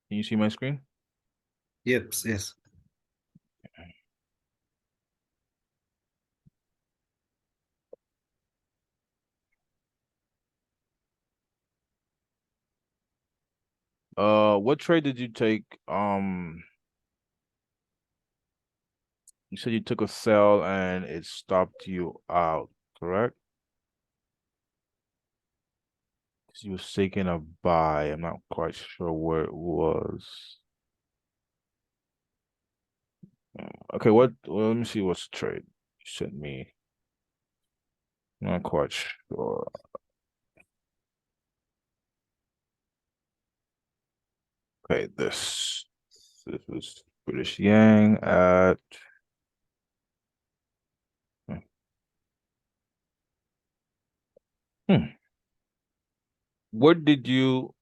Can you see my screen? Yes. What trade did you take? You said you took a sell and it stopped you out, correct? Because you was taking a buy. I'm not quite sure where it was. Okay, well, let me see what's the trade you sent me. Not quite sure. Okay, this was British Yang at hmm. What did you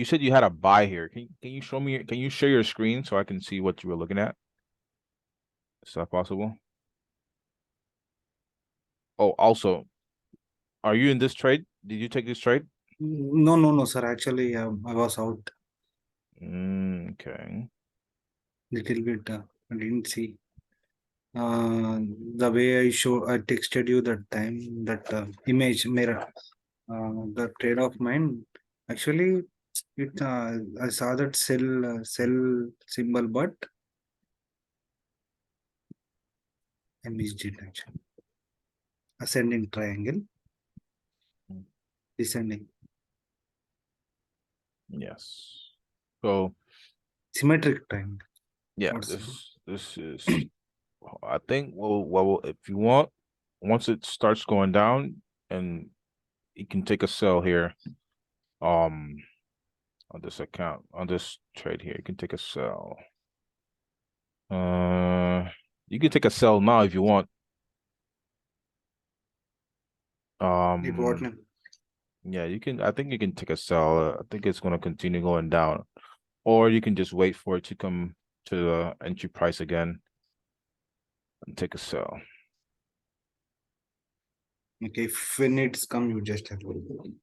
said you had a buy here. Can you show me, can you share your screen so I can see what you were looking at? Is that possible? Oh, also, are you in this trade? Did you take this trade? No, sir. Actually, I was out Okay. little bit. I didn't see. The way I texted you that time, that image mirror, the trade of mine. Actually, I saw that sell symbol, but I missed it actually. Ascending triangle, descending, Yes. So symmetric triangle. yeah, What's this is I think if you want, once it starts going down and you can take a sell here, um on this account, on this trade here, you can take a sell. Uh you can take a sell now if you want. it? What Um name? yeah, you can, I think you can take a sell. I think it's gonna continue going down. Or you can just wait for it to come to the entry price again and take a sell. Okay, if when it's come, you just tell me.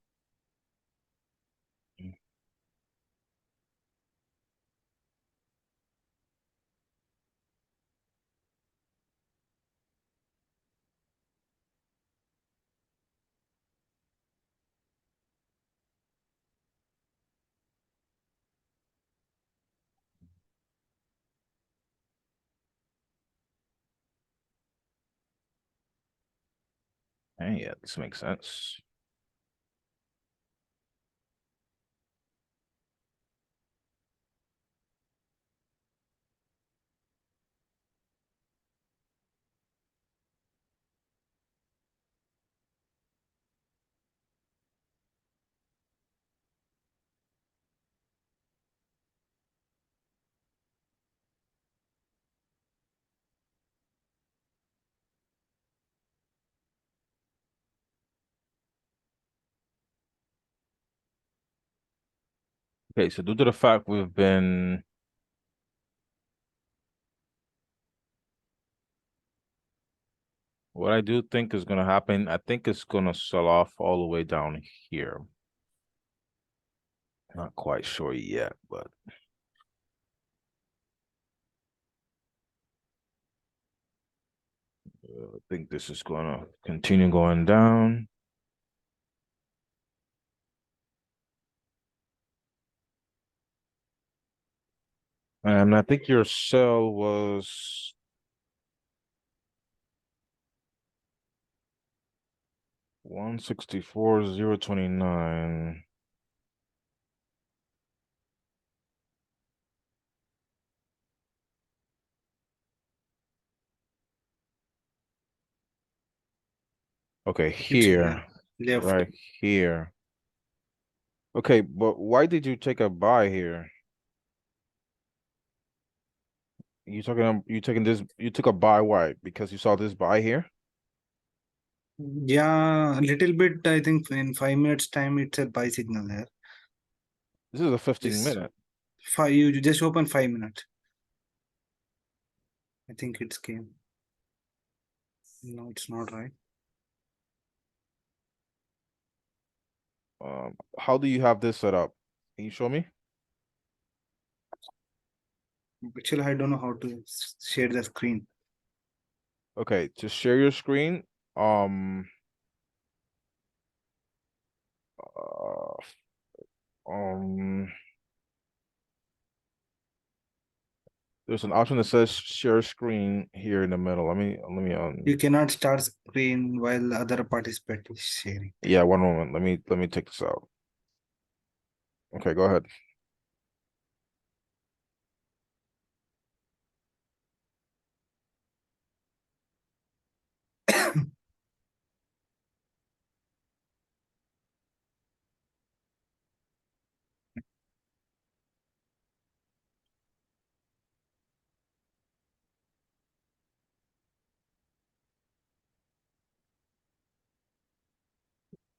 Hey, yeah, this makes sense. Okay, so due to the fact we've been what I do think is gonna happen, I think it's gonna sell off all the way down here. Not quite sure yet, but I think this is gonna continue going down. And I think your sell was 164,029. Okay, It's yeah, here, left. right here. Okay, but why did you take a buy here? You taking this, you took a buy, why? Because you saw this buy here? Yeah, a little bit. I think in 5 minutes time, it's a buy signal there. This is a 15 Just minute. five. You just open 5 minutes. I think it's came. No, it's not right. How do you have this set up? Can you show me? Actually, I don't know how to share the screen. Okay, to share your screen, um, uh, um, there's an option that says share screen here in the middle. You cannot start screen while the other participant is sharing. Yeah, one moment. Let me take this out. Okay, go ahead.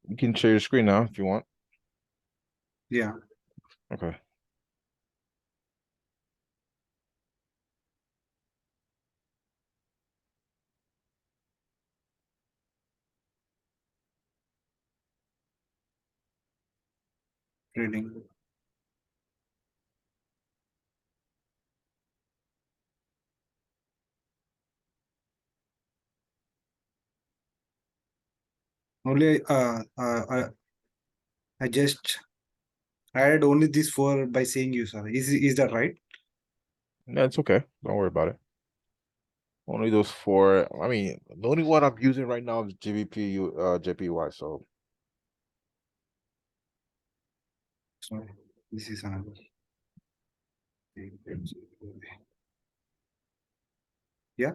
You can share your screen now if you want. Yeah, Okay. reading. Only I just added only this four by saying you, sir. Is that right? Yeah, it's okay. Don't worry about it. Only those four. I mean, the only one I'm using right now is JPY. So Sorry, this is another. Yeah.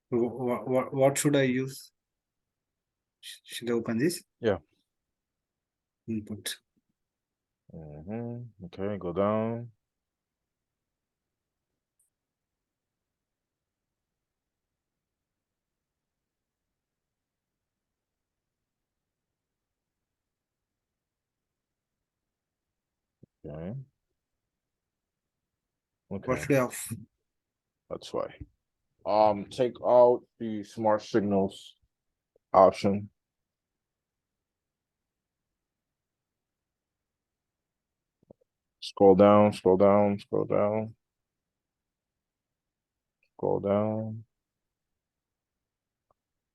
What should I use? Should I open this? yeah. Input. Okay, go down. Okay. What Okay. should I off? That's why. Take out the smart signals option. Scroll down, scroll down, scroll down, scroll down.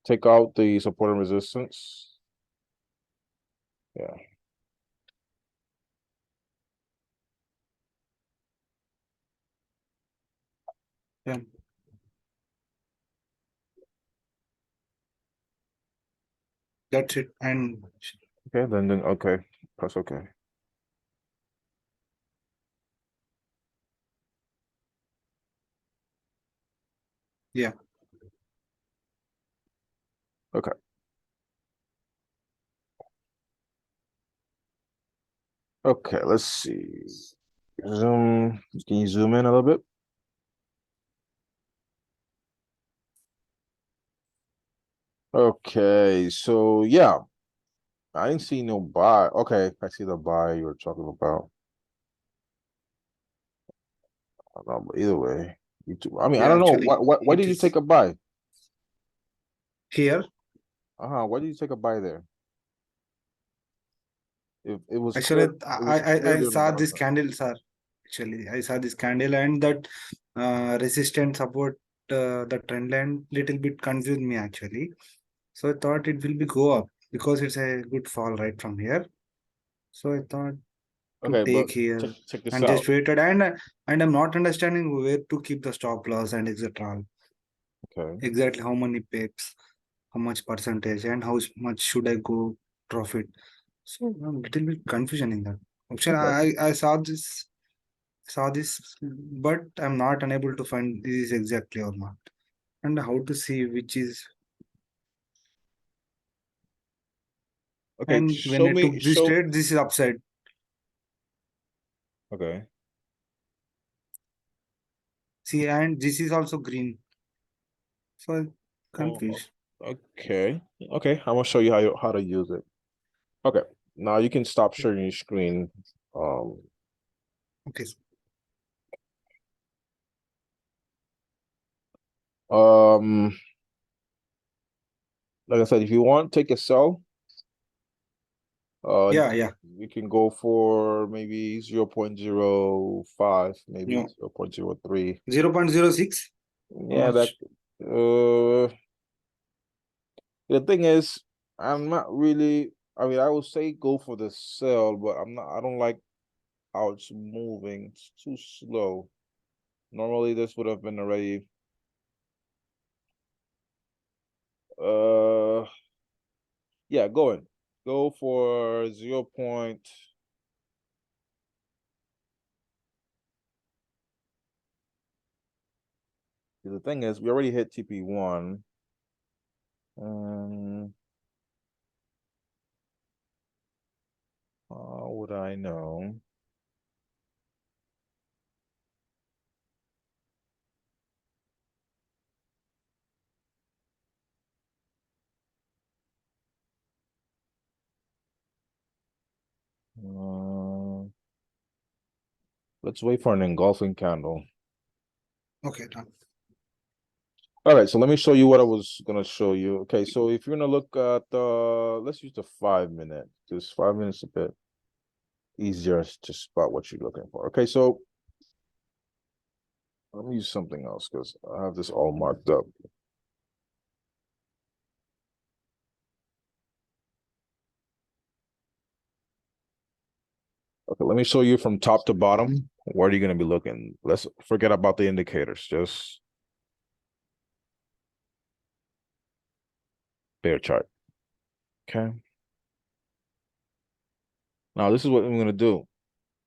Take out the support and resistance. Yeah. Yeah, that's it. And Okay, then okay. Press okay. yeah, Okay. Okay, let's see. Zoom. Can you zoom in a little bit? Okay, so yeah, I didn't see no buy. Okay, I see the buy you were talking about. I don't know, but either way, I mean, I yeah. don't know. Actually, Why it did you take is a buy? here. Why did you take a buy there? If it was Actually, clear, it was I clearly on the saw this downside. candle, sir. Actually, I saw this candle and that resistant support, the trend line little bit confused me actually. So I thought it will be go up because it's a good fall right from here. So I thought to Okay, but take here check this and out. just waited and I'm not understanding where to keep the stop loss and etc. Okay, Exactly how many pips, how much percentage, and how much should I go profit. So I'm little bit confusion in that. Actually, okay, I saw this, but I'm not unable to find this is exactly or not, and how to see which is. okay. And when Show I me, took this show. trade, this is upside. Okay. See, and this is also green. So I'm Oh, confused. okay, okay. I'm gonna show you how to use it. Okay, now you can stop sharing your screen. Um, Okay. um, like I said, if you want, take a sell. Yeah. You can go for maybe 0.05, maybe No. 0.03. 0.06. How Yeah, that much? the thing is, I'm not really, I mean, I would say go for the sell, but I don't like how it's moving. It's too slow. Normally this would have been already uh yeah, go for 0 point. The thing is, we already hit TP1. Um, how would I know? Uh, let's wait for an engulfing candle. Okay, done. All right, so let me show you what I was gonna show you. Okay, so if you're gonna look at let's use the 5 minute, because 5 minutes a bit easier to spot what you're looking for. Okay, so let me use something else because I have this all marked up. Okay, let me show you from top to bottom. Where are you gonna be looking? Let's forget about the indicators, just bear chart. Okay. Now this is what I'm gonna do.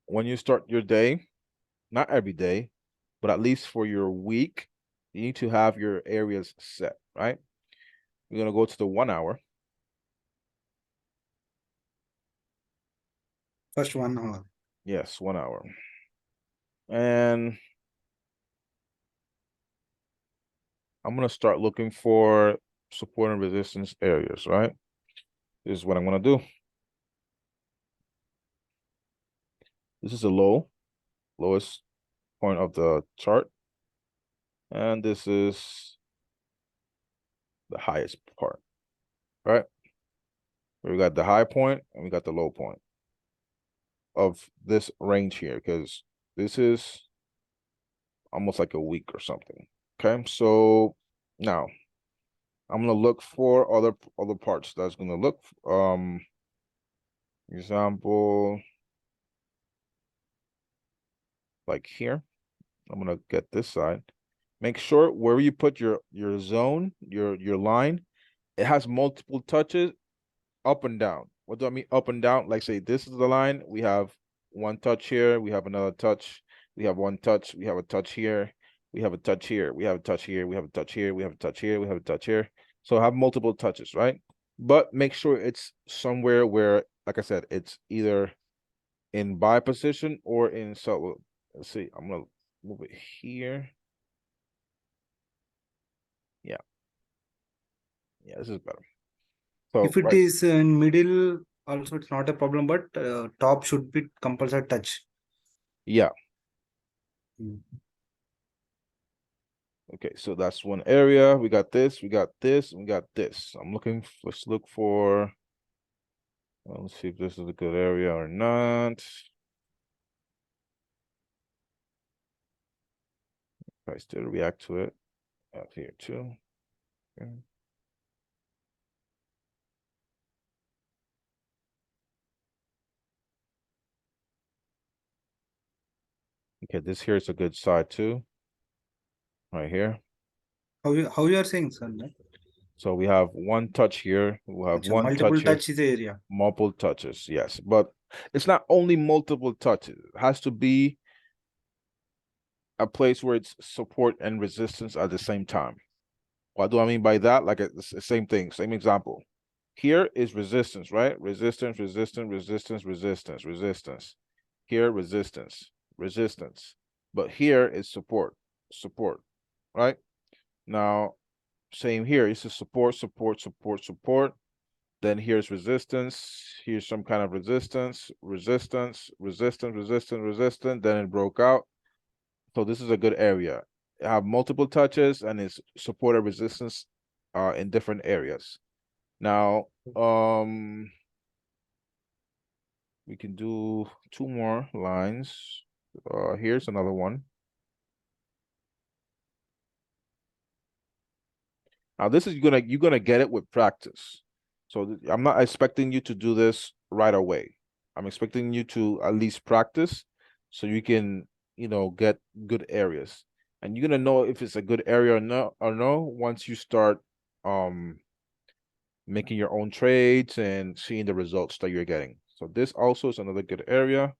When you start your day, not every day, but at least for your week, you need to have your areas set, right? You're gonna go to the 1 hour. First 1 hour. Yes, 1 hour. And I'm gonna start looking for support and resistance areas, right? This is what I'm gonna do. This is the lowest point of the chart. And this is the highest part, right? We got the high point and we got the low point of this range here, because this is almost like a week or something. Okay, so now I'm gonna look for other parts that's gonna look example like here. I'm gonna get this side. Make sure wherever you put your zone, your line, it has multiple touches up and down. What do I mean up and down? Like say this is the line, we have one touch here, we have another touch, we have one touch, we have a touch here, we have a touch here, we have a touch here, we have a touch here, we have a touch here, we have a touch here. So have multiple touches, right? But make sure it's somewhere where, like I said, it's either in buy position or in sell. Let's see, I'm gonna move it here. Yeah, yeah, this is better. So If it right, is in middle, also it's not a problem, but top should be compulsory touch. yeah. Mm. Okay, so that's one area. We got this, we got this, we got this. Let's look for, let's see if this is a good area or not. If I still react to it out here too. Okay. Okay, this here is a good side too, right here. How you are saying, sir? No? So we have one touch here, we have Acha, one touch multiple here, touch is the area. multiple touches, yes. But it's not only multiple touches, it has to be a place where it's support and resistance at the same time. What do I mean by that? Like it's the same thing, same example. Here is resistance, right? Resistance, resistance, resistance, resistance, resistance. Here, resistance, resistance. But here is support, right? Now, same here. This is support, support, support, support. Then here's resistance. Here's some kind of resistance, resistance, resistance, resistance, resistance. Then it broke out. So this is a good area. I have multiple touches and it's support or resistance in different areas. Now, We can do 2 more lines. Here's another one. Now this is you're gonna get it with practice. So I'm not expecting you to do this right away. I'm expecting you to at least practice so you can, get good areas. And you're gonna know if it's a good area or no once you start um making your own trades and seeing the results that you're getting. So this also is another good area.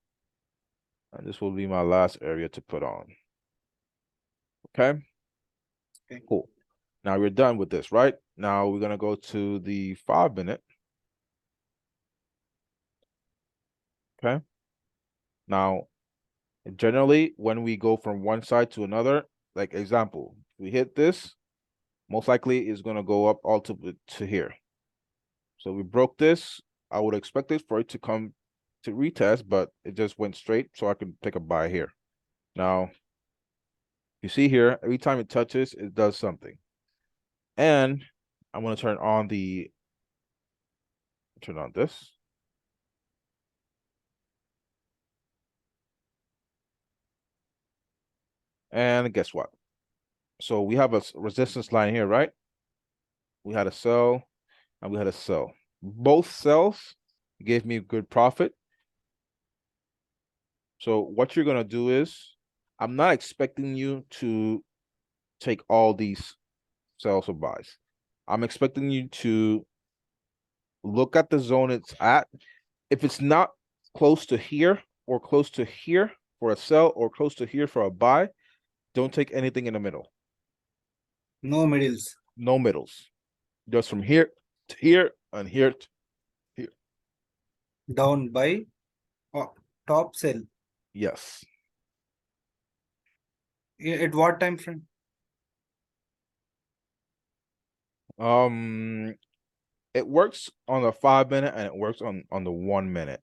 And this will be my last area to put on. Okay, Okay. cool. Now we're done with this, right? Now we're gonna go to the 5 minute. Okay. Now, generally, when we go from one side to another, like example, we hit this, most likely is gonna go up all to here. So we broke this. I would expect it for it to come to retest, but it just went straight, so I can take a buy here. Now, you see here, every time it touches, it does something. And I'm gonna turn on this. And guess what? So we have a resistance line here, right? We had a sell and we had a sell. Both sells gave me a good profit. So what you're gonna do is, I'm not expecting you to take all these sells or buys. I'm expecting you to look at the zone it's at. If it's not close to here or close to here for a sell or close to here for a buy, don't take anything in the middle. No middles. No middles. Just from here to here and here to here. Down by top sell. Yes. At what time frame? Um, it works on the 5 minute and it works on the 1 minute.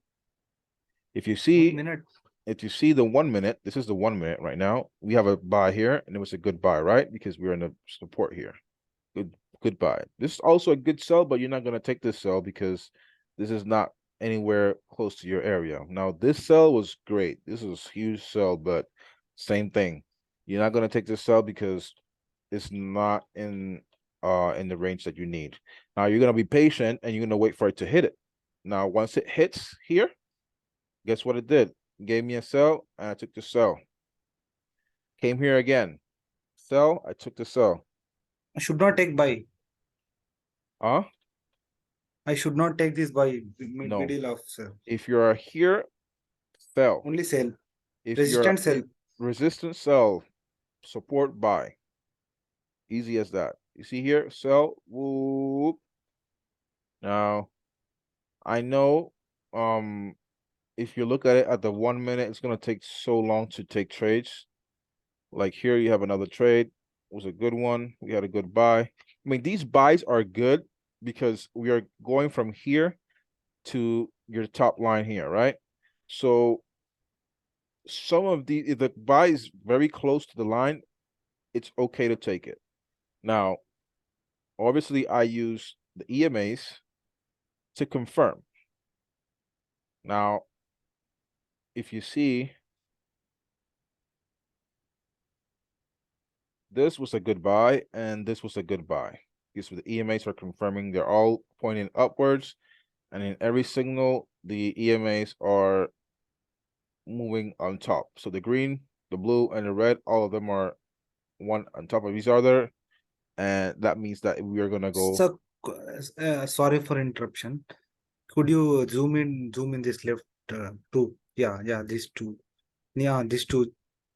If you 1 see, minute. if you see the 1 minute, this is the 1 minute right now. We have a buy here, and it was a good buy, right? Because we're in the support here. Good buy. This is also a good sell, but you're not gonna take this sell because this is not anywhere close to your area. Now, this sell was great. This was a huge sell, but same thing. You're not gonna take this sell because it's not in the range that you need. Now you're gonna be patient and you're gonna wait for it to hit it. Now, once it hits here, guess what it did? It gave me a sell and I took the sell. Came here again. Sell, I took the sell. I should not take buy. Huh? I should not take this buy No. middle of sell. If you're here, sell. Only sell. If you're Resistance sell. resistance, sell. Support, buy. Easy as that. You see here, sell. Whoop. Now, I know if you look at it at the 1 minute, it's gonna take so long to take trades. Like here, you have another trade. It was a good one. We had a good buy. I mean, these buys are good because we are going from here to your top line here, right? So some of if the buy is very close to the line, it's okay to take it. Now, obviously, I use the EMAs to confirm. Now, if you see, this was a good buy and this was a good buy. Because the EMAs are confirming, they're all pointing upwards, and in every signal, the EMAs are moving on top. So the green, the blue, and the red, all of them are one on top of each other, and that means that we are gonna go. So, sorry for interruption. Could you zoom in this left two? Yeah, yeah, these two. Yeah, these two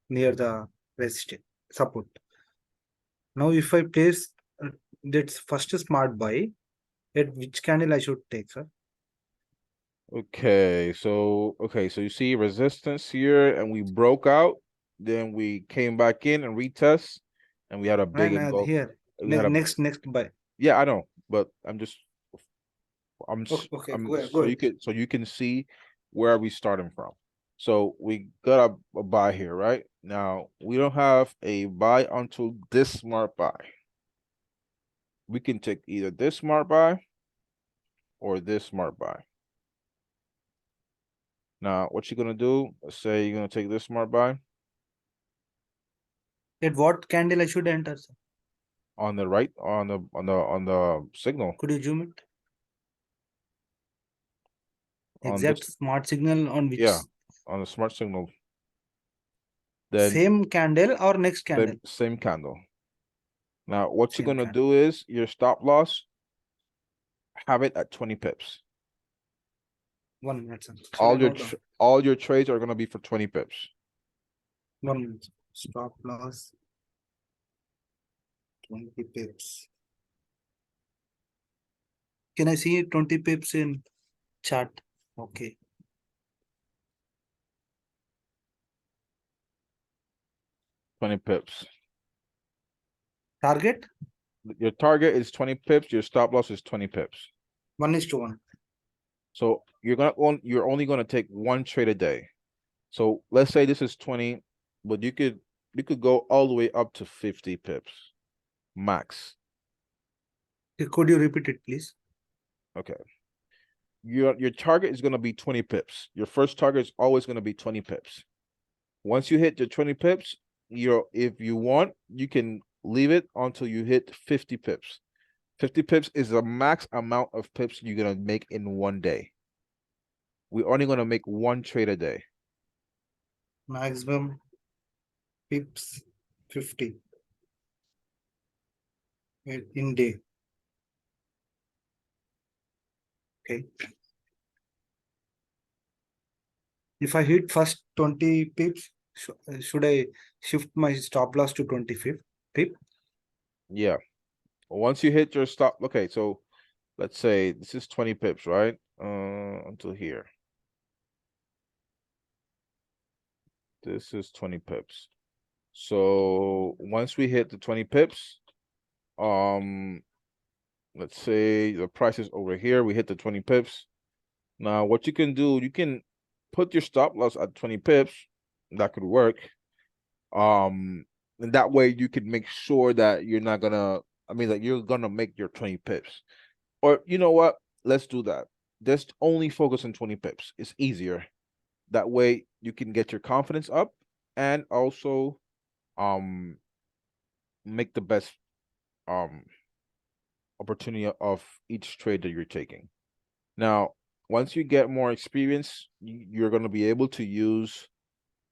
near the resistance support. Now, if I place that first smart buy, at which candle I should take, sir? Okay, so you see resistance here, and we broke out. Then we came back in and retest, and we had a big And engulf. here, We had a next buy. Yeah, I know, but Okay, I'm go ahead. so you can see where we starting from. So we got a buy here, right? Now we don't have a buy until this smart buy. We can take either this smart buy or this smart buy. Now, what you're gonna do? Let's say you're gonna take this smart buy At what candle I should enter, sir? on the right on the signal Could you zoom it? on this. Exact smart signal on which Yeah, on the smart signal. Then same candle or next candle? same candle. Now, what you're Same gonna candle. do is your stop loss, have it at 20 pips. 1 minute, sir. Should I note down? All your trades are gonna be for 20 pips. 1 minute. Stop loss 20 pips. Can I see 20 pips in chart? Okay. 20 pips. Target Your target is 20 pips, your stop loss is 20 pips. 1:1. So you're only gonna take one trade a day. So let's say this is 20, but you could go all the way up to 50 pips max. Could you repeat it, please? Okay. Your target is gonna be 20 pips. Your first target is always gonna be 20 pips. Once you hit the 20 pips, if you want, you can leave it until you hit 50 pips. 50 pips is the max amount of pips you're gonna make in one day. We're only gonna make one trade a day. Maximum pips 50 in day. Okay. If I hit first 20 pips, should I shift my stop loss to 25th pip? Yeah. Once you hit your stop, okay, so let's say this is 20 pips, right? Until here. This is 20 pips. So once we hit the 20 pips, um, let's say the price is over here, we hit the 20 pips. Now, what you can do, you can put your stop loss at 20 pips. That could work. And that way you can make sure that you're not gonna, I mean, like you're gonna make your 20 pips. Or you know what? Let's do that. Just only focus on 20 pips. It's easier. That way you can get your confidence up and also um make the best um opportunity of each trade that you're taking. Now, once you get more experience, you're going to be able to use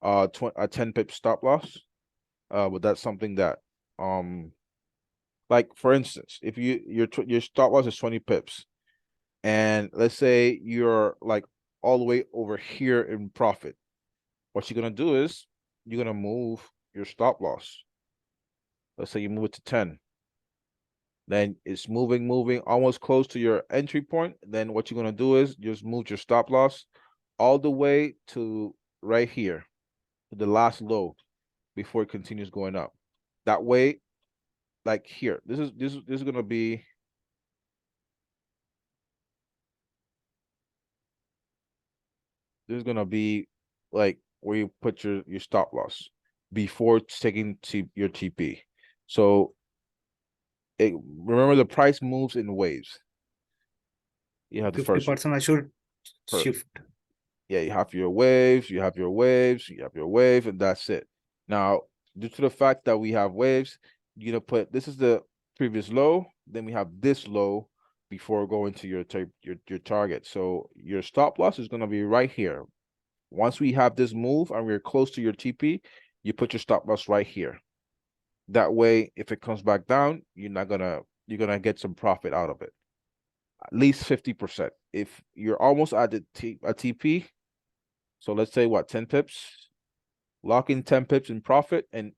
a 10 pip stop loss. But that's something that like for instance, if your stop loss is 20 pips and let's say you're like all the way over here in profit, what you're going to do is you're going to move your stop loss. Let's say you move it to 10. Then it's moving, almost close to your entry point. Then what you're gonna do is just move your stop loss all the way to right here, to the last low before it continues going up. That way, like here, this is gonna be like where you put your stop loss before taking your TP. So remember the price moves in waves. You have the first 50% I should per shift. yeah, you have your waves, you have your waves, you have your wave, and that's it. Now, due to the fact that we have waves, you're gonna put this is the previous low, then we have this low before going to your target. So your stop loss is gonna be right here. Once we have this move and we're close to your TP, you put your stop loss right here. That way, if it comes back down, you're gonna get some profit out of it. At least 50%. If you're almost at a TP, so let's say what 10 pips, lock in 10 pips in profit and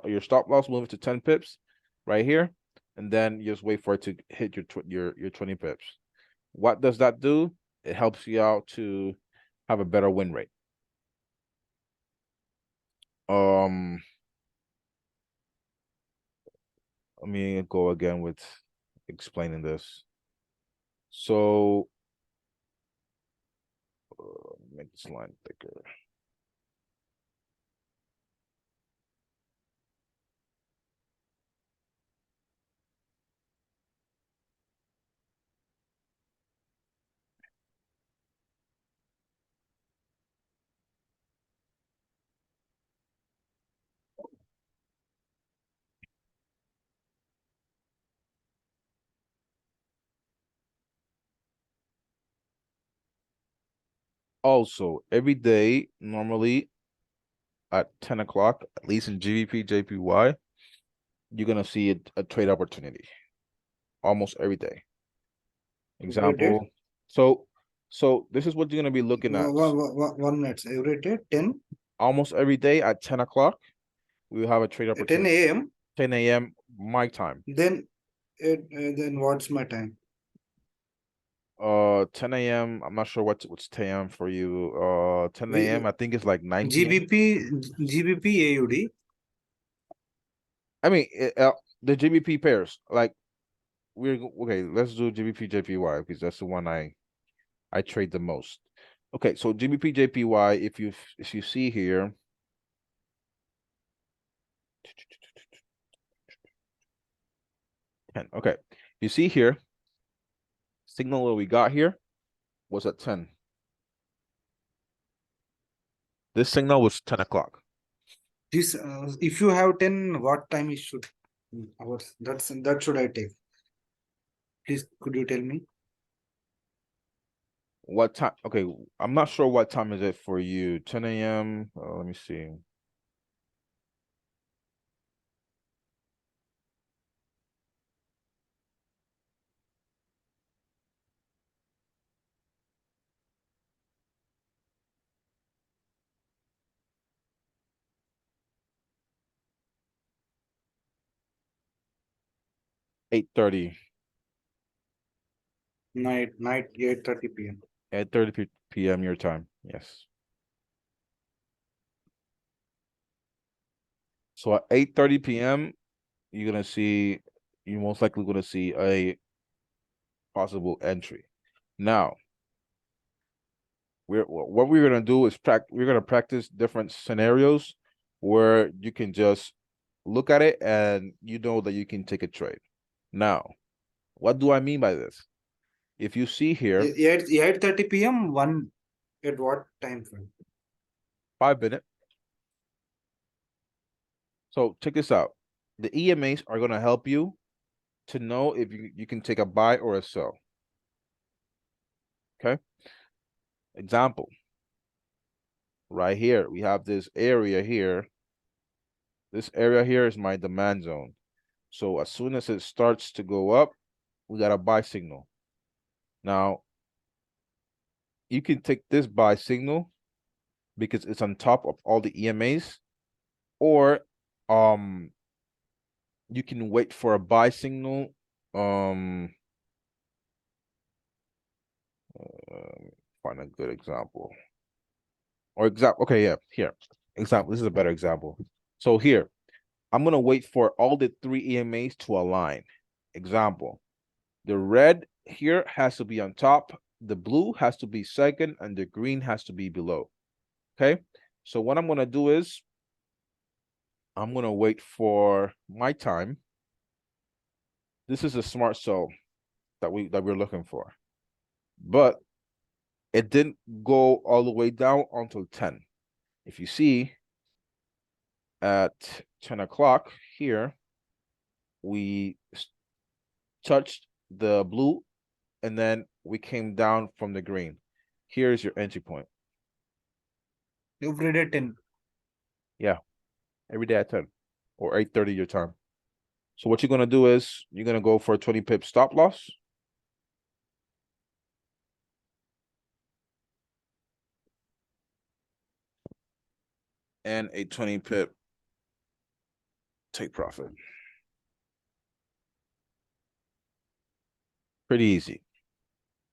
your stop loss move it to 10 pips right here, and then you just wait for it to hit your 20 pips. What does that do? It helps you out to have a better win rate. Um, Let me go again with explaining this. So make this line thicker. Also, every day, normally at 10 o'clock, at least in GBP, JPY, you're gonna see a trade opportunity almost every day. Every day. Example. So this is what you're gonna be looking at. 1 minute. Every day, 10, Almost every day at 10 o'clock, we will have a trade 10 opportunity. a.m. 10 a.m. my time. Then what's my time? 10 a.m. I'm not sure what's 10 a.m. for you. 10 We, a.m. I think it's like 9 p.m. GBP AUD. I mean, the GBP pairs. Like we're okay. Let's do GBP JPY because that's the one I trade the most. Okay, so GBP JPY. If you see here, okay, you see here, signal that we got here was at 10. This signal was 10 o'clock. This if you have 10, what time is should hours? That should I take? Please, could you tell me? What time? Okay, I'm not sure what time is it for you. 10 a.m. Let me see. Eight thirty. Night 8:30 p.m. 8:30 p.m. your time. Yes. So at 8:30 p.m., you're gonna see you're most likely gonna see a possible entry. Now, what we're gonna do is we're gonna practice different scenarios where you can just look at it and you know that you can take a trade. Now, what do I mean by this? If you see here, 8:30 p.m. One at what time frame? 5 minute. So check this out. The EMAs are gonna help you to know if you can take a buy or a sell. Okay. Example. Right here, we have this area here. This area here is my demand zone. So as soon as it starts to go up, we got a buy signal. Now, you can take this buy signal because it's on top of all the EMAs, or you can wait for a buy signal. Find a good example. Or example, okay, yeah, here. Example, this is a better example. So here, I'm gonna wait for all the three EMAs to align. Example, the red here has to be on top, the blue has to be second, and the green has to be below. Okay, so what I'm gonna do is I'm gonna wait for my time. This is a smart sell that we're looking for, but it didn't go all the way down until 10. If you see at 10 o'clock here, we touched the blue and then we came down from the green. Here's your entry point. Every day 10. Yeah, every day at 10 or 8:30 your time. So what you're gonna do is you're gonna go for a 20 pip stop loss. And a 20 pip take profit. Pretty easy.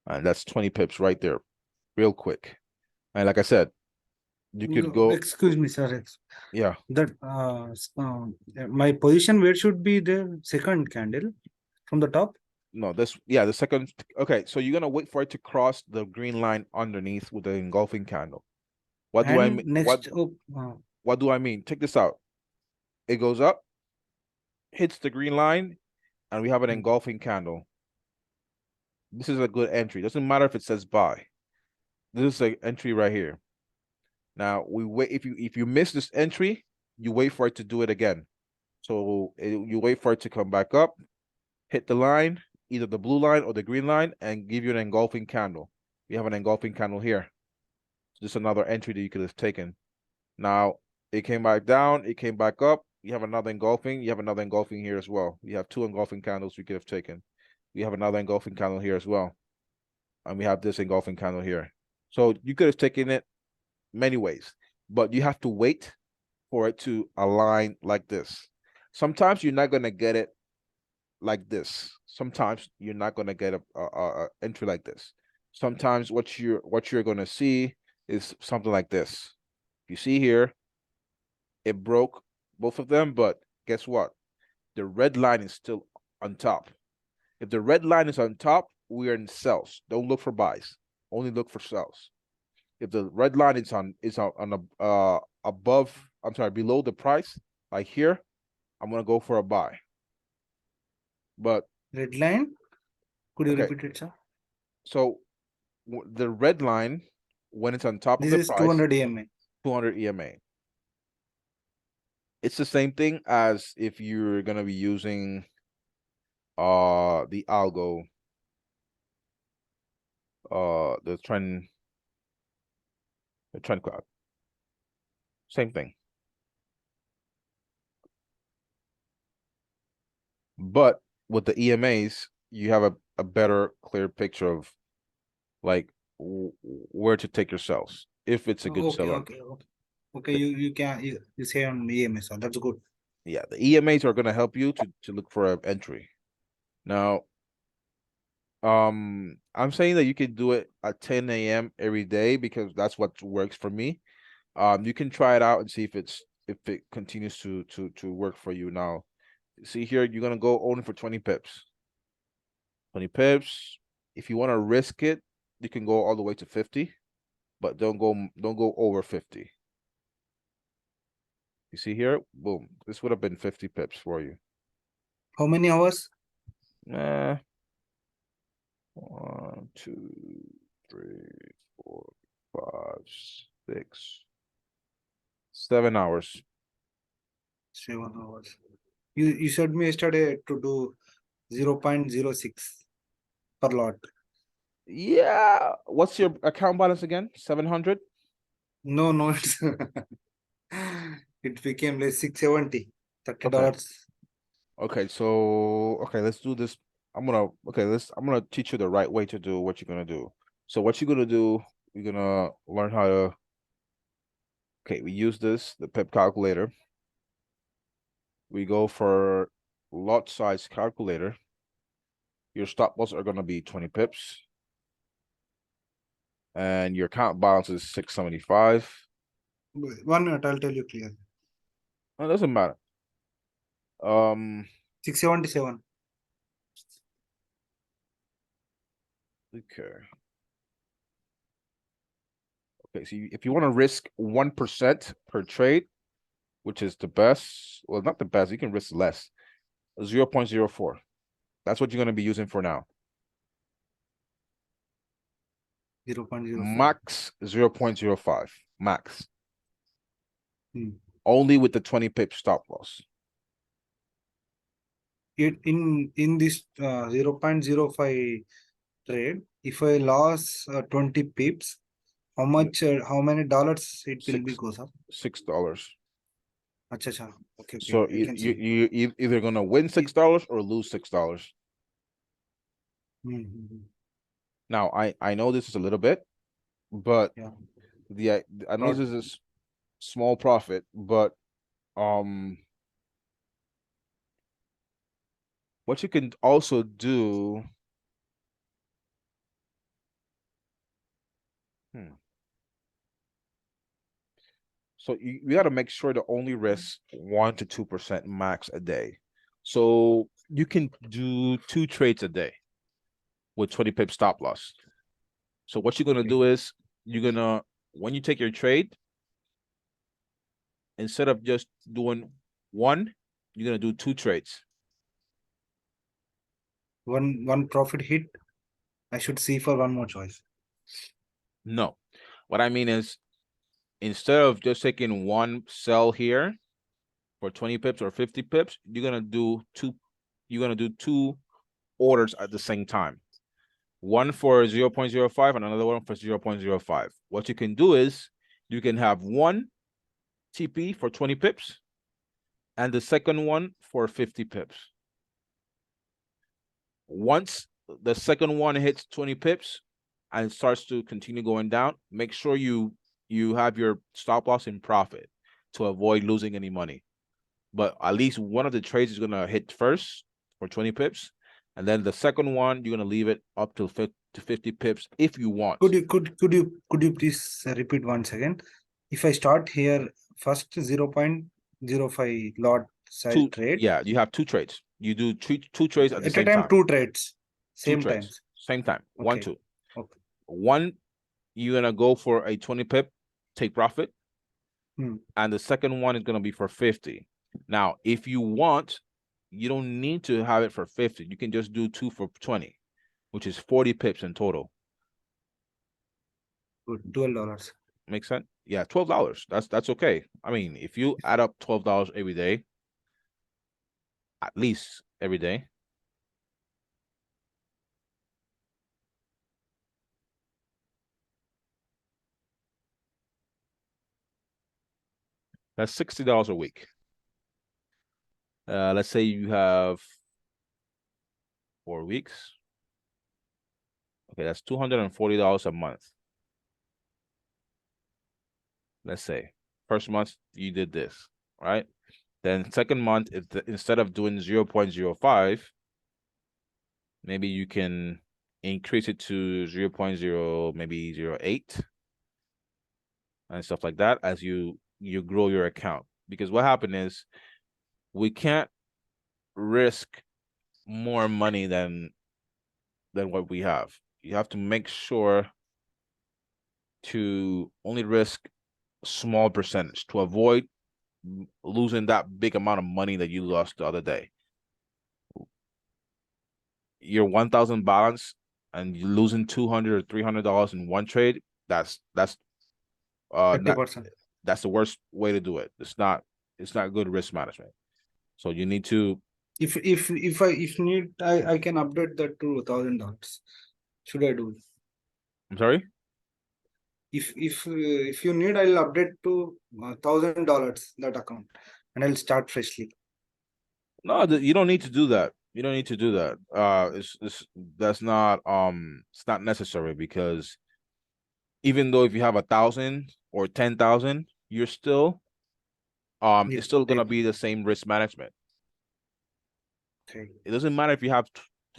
And that's 20 pips right there, real quick. And like I said, you could go, Excuse me, sir. yeah. That my position where should be the second candle from the top? No, yeah, the second. Okay, so you're gonna wait for it to cross the green line underneath with the engulfing candle. What do I And mean? next, What do I mean? Check this out. It goes up, hits the green line, and we have an engulfing candle. This is a good entry. Doesn't matter if it says buy. This is an entry right here. Now we wait. If you miss this entry, you wait for it to do it again. So you wait for it to come back up, hit the line, either the blue line or the green line, and give you an engulfing candle. We have an engulfing candle here. just another entry that you could have taken. Now it came back down, it came back up. You have another engulfing. You have another engulfing here as well. You have two engulfing candles you could have taken. We have another engulfing candle here as well. And we have this engulfing candle here. So you could have taken it many ways, but you have to wait for it to align like this. Sometimes you're not going to get it like this. Sometimes you're not going to get a entry like this. Sometimes what you're going to see is something like this. You see here, it broke both of them, but guess what? The red line is still on top. If the red line is on top, we are in sells. Don't look for buys. Only look for sells. If the red line is on above, I'm sorry, below the price, like here, I'm gonna go for a buy. But Red line. Could you okay, repeat it, sir? so the red line, when it's on top of This the is price, 200 EMA. 200 EMA. It's the same thing as if you're gonna be using the algo, the trend cloud. Same thing. But with the EMAs, you have a better, clear picture of like where to take your cells if it's a good Okay, seller. okay, okay. Okay, you say on EMA, sir. That's good. Yeah, the EMAs are gonna help you to look for an entry. Now, I'm saying that you can do it at 10 a.m. every day because that's what works for me. You can try it out and see if it continues to work for you. Now, see here, you're gonna go only for 20 pips. 20 pips. If you want to risk it, you can go all the way to 50, but don't go over 50. You see here? Boom. This would have been 50 pips for you. How many hours? 1, 2, 3, 4, 5, 6, 7 hours. 7 hours. You said me yesterday to do 0.06 per lot. Yeah. What's your account balance again? 700? No, no, it's it became like 670, Okay. $30. Okay, so let's do this. I'm gonna teach you the right way to do what you're gonna do. So what you're gonna do, you're gonna learn how to, okay, we use the pip calculator. We go for lot size calculator. Your stop loss are gonna be 20 pips. And your account balance is 675. 1 minute, I'll tell you clearly. It doesn't matter. 677. Okay. Okay, so if you want to risk 1% per trade, which is the best, well, not the best, you can risk less. 0.04. That's what you're going to be using for now. 0.05. Max 0.05. Max. Hmm. Only with the 20 pip stop loss. In this 0.05 trade, if I lost 20 pips, how much? How many dollars it will be goes up? $6. Acha, acha. Okay, okay. So I can see. you either gonna win $6 or lose $6. Mm-hmm. Now I know this is a little bit, but Yeah. I know this is a small profit, but what you can also do. So you got to make sure to only risk 1 to 2% max a day. So you can do 2 trades a day with 20 pip stop loss. So what you're gonna do is you're gonna, when you take your trade, instead of just doing one, you're gonna do 2 trades. One profit hit, I should see for one more choice. No, what I mean is instead of just taking one sell here for 20 pips or 50 pips, you're gonna do two. You're gonna do 2 orders at the same time. one for 0.05 and another one for 0.05. What you can do is you can have one TP for 20 pips and the second one for 50 pips. Once the second one hits 20 pips and starts to continue going down, make sure you have your stop loss in profit to avoid losing any money. But at least one of the trades is gonna hit first for 20 pips, and then the second one you're gonna leave it up to 50 pips if you want. Could you please repeat once again? If I start here first 0.05 lot size trade. Yeah, you have two trades. You do two trades at the same time. Two trades. Same times. Okay. 1, 2. Okay. One, you're gonna go for a 20 pip, take profit. And the second one is gonna be for 50. Now, if you want, you don't need to have it for 50. You can just do 2 for 20, which is 40 pips in total. Good. $12. Makes sense? Yeah, $12. That's okay. I mean, if you add up $12 every day, at least every day, that's $60 a week. Let's say you have 4 weeks. Okay, that's $240 a month. Let's say first month you did this, right? Then second month, instead of doing 0.05, maybe you can increase it to 0.0, maybe 0.8 and stuff like that as you grow your account. Because what happened is we can't risk more money than what we have. You have to make sure to only risk a small percentage to avoid losing that big amount of money that you lost the other day. Your 1,000 balance and you're losing $200 or $300 in one trade. That's 30%. That's the worst way to do it. It's not good risk management. So you need to. If need, I can update that to $1,000. Should I do it? I'm sorry. If you need, I'll update to $1,000 that account, and I'll start freshly. No, you don't need to do that. You don't need to do that. That's not it's not necessary, because even though if you have 1,000 or 10,000, you're still it's still gonna be the same risk management. Okay. It doesn't matter if you have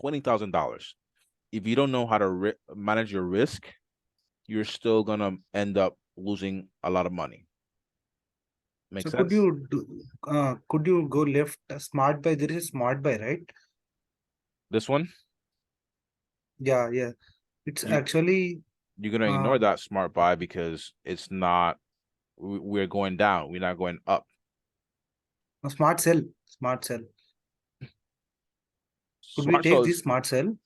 $20,000. If you don't know how to manage your risk, you're still gonna end up losing a lot of money. Make sense? Could you go left smart buy? There is a smart buy, right? This one? Yeah. It's actually you're gonna ignore that smart buy because it's not. We're going down. We're not going up. A smart sell. Could we take this smart sell?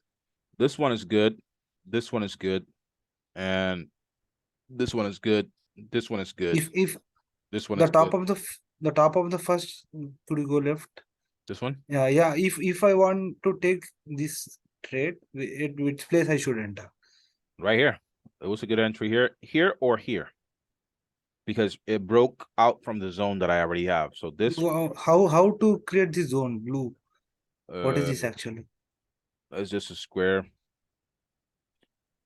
This one is good. This one is good, and this one is good. This one is good. If this one the is top good. of the top of the first, could you go left? This one? Yeah. If I want to take this trade, at which place I should enter? Right here. It was a good entry here or here, because it broke out from the zone that I already have. So this. How to create the zone blue? What is this actually? It's just a square.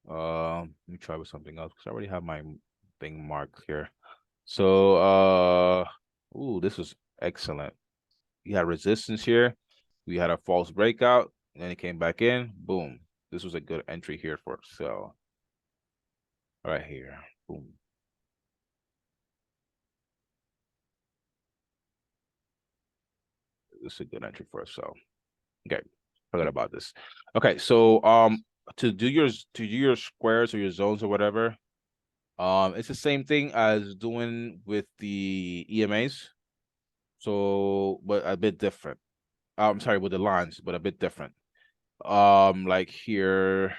Let me try with something else because I already have my thing marked here. So ooh, this is excellent. You had resistance here. We had a false breakout, and then it came back in. Boom. This was a good entry here for sell. Right here. Boom. This is a good entry for a sell. Okay, forgot about this. Okay, so to do your squares or your zones or whatever, it's the same thing as doing with the EMAs. So, but a bit different. I'm sorry, with the lines, but a bit different. Like here,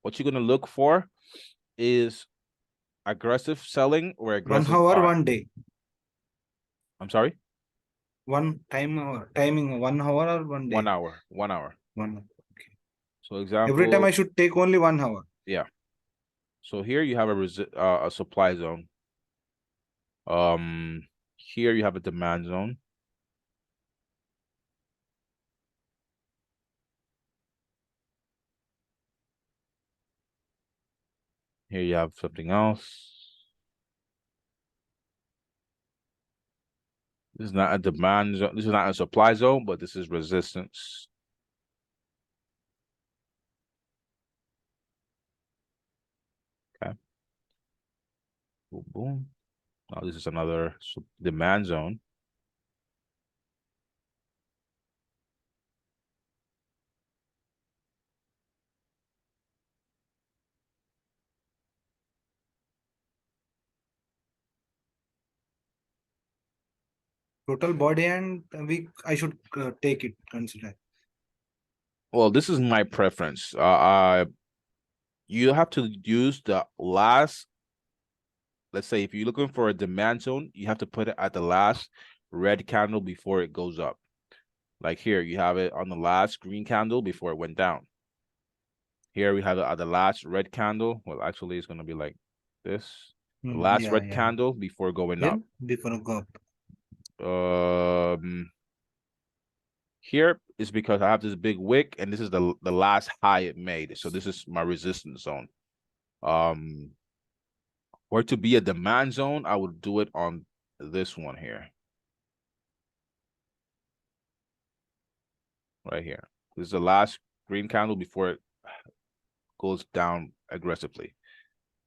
what you're gonna look for is aggressive selling or aggressive 1 hour, buying. 1 day. I'm sorry? Timing 1 hour or 1 day? 1 hour. 1 hour. 1 hour. Okay. So Every time example, I should take only 1 hour. yeah. So here you have a supply zone. Here you have a demand zone. Here you have something else. This is not a demand zone. This is not a supply zone, but this is resistance. Okay. Boom, boom. Now this is another demand zone. Total body and week, I should take it, consider. Well, this is my preference. You have to use the last. Let's say if you're looking for a demand zone, you have to put it at the last red candle before it goes up. Like here, you have it on the last green candle before it went down. Here we have it at the last red candle. Well, actually, it's gonna be like this. The last Yeah, red yeah. candle before going up. Then before I go up. Um, Here is because I have this big wick, and this is the last high it made. So this is my resistance zone. Um, for it to be a demand zone, I would do it on this one here. Right here. This is the last green candle before it goes down aggressively.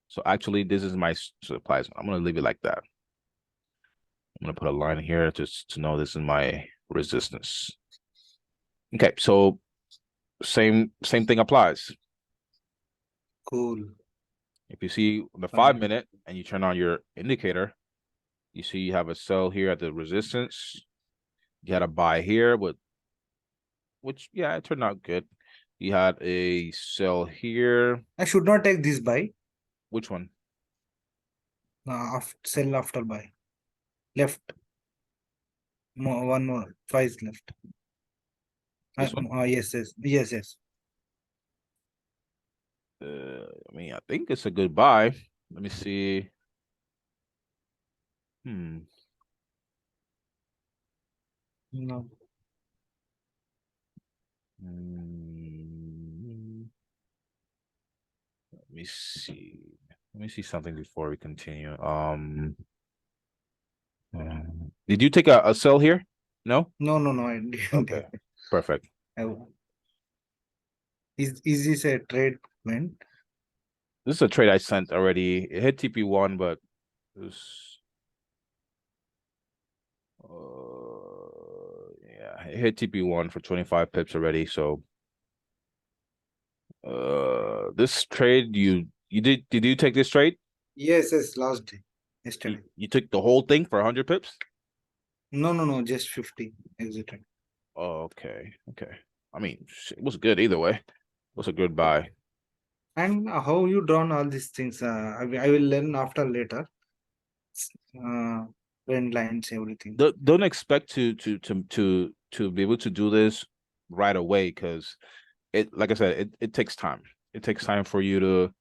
So actually, this is my supply zone. I'm gonna leave it like that. I'm gonna put a line here just to know this is my resistance. Okay, so same thing applies. Cool. If you see the Fine. 5 minute and you turn on your indicator, you see you have a sell here at the resistance. You had a buy here, but which yeah, it turned out good. You had a sell here. I should not take this buy. Which one? Sell after buy. Left. One more. Twice left. This one? Yes, yes, yes, yes. I mean, I think it's a good buy. Let me see. Hmm. No. Let me see. Let me see something before we continue. Did you take a sell here? No? No, no, no. I didn't. Okay. Perfect. Is this a trade went? This is a trade I sent already. It hit TP1, but it was yeah, it hit TP1 for 25 pips already. So this trade you did you take this trade? Yes, yes, last day. Yesterday. You took the whole thing for 100 pips? No, no, no, just 50 exited. Oh, okay. Okay. I mean, it was good either way. It was a good buy. And how you drawn all these things? I will learn after later. Uh, trend lines, everything. Don't expect to be able to do this right away because it like I said, it takes time. It takes time for you to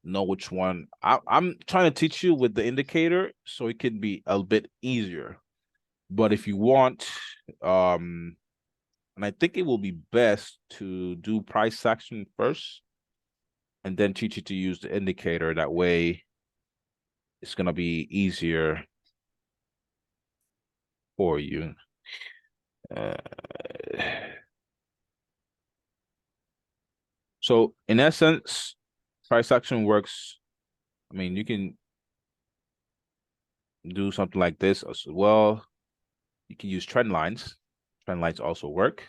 know which one. I'm trying to teach you with the indicator so it can be a bit easier. But if you want, and I think it will be best to do price action first and then teach you to use the indicator. That way it's gonna be easier for you. Uh, so in essence, price action works. I mean, you can do something like this as well. You can use trend lines. Trend lines also work.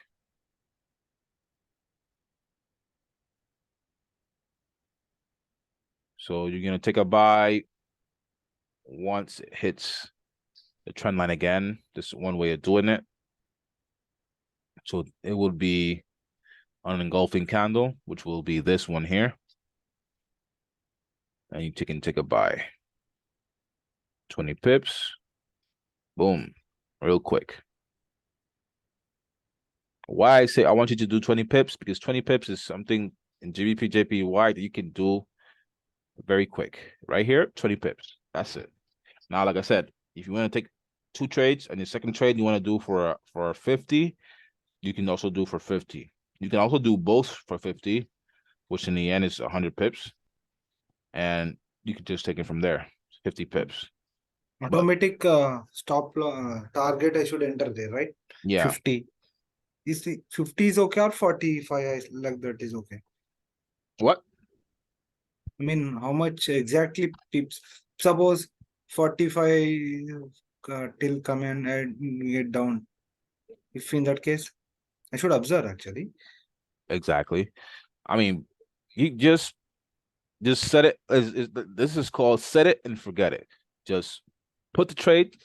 So you're gonna take a buy once it hits the trend line again. This is one way of doing it. So it would be an engulfing candle, which will be this one here. And you can take a buy. 20 pips. Boom. Real quick. Why I say I want you to do 20 pips? Because 20 pips is something in GBP, JPY that you can do very quick. Right here, 20 pips. That's it. Now, like I said, if you want to take 2 trades and your second trade you want to do for 50, you can also do for 50. You can also do both for 50, which in the end is 100 pips. And you can just take it from there, 50 pips. But Automatic target I should enter there, right? yeah, 50. Is the 50 is okay or 45 like that is okay? what? I mean, how much exactly pips? Suppose 45 till come and get down. If in that case, I should observe actually. Exactly. I mean, you just set it this is called set it and forget it. Just put the trade,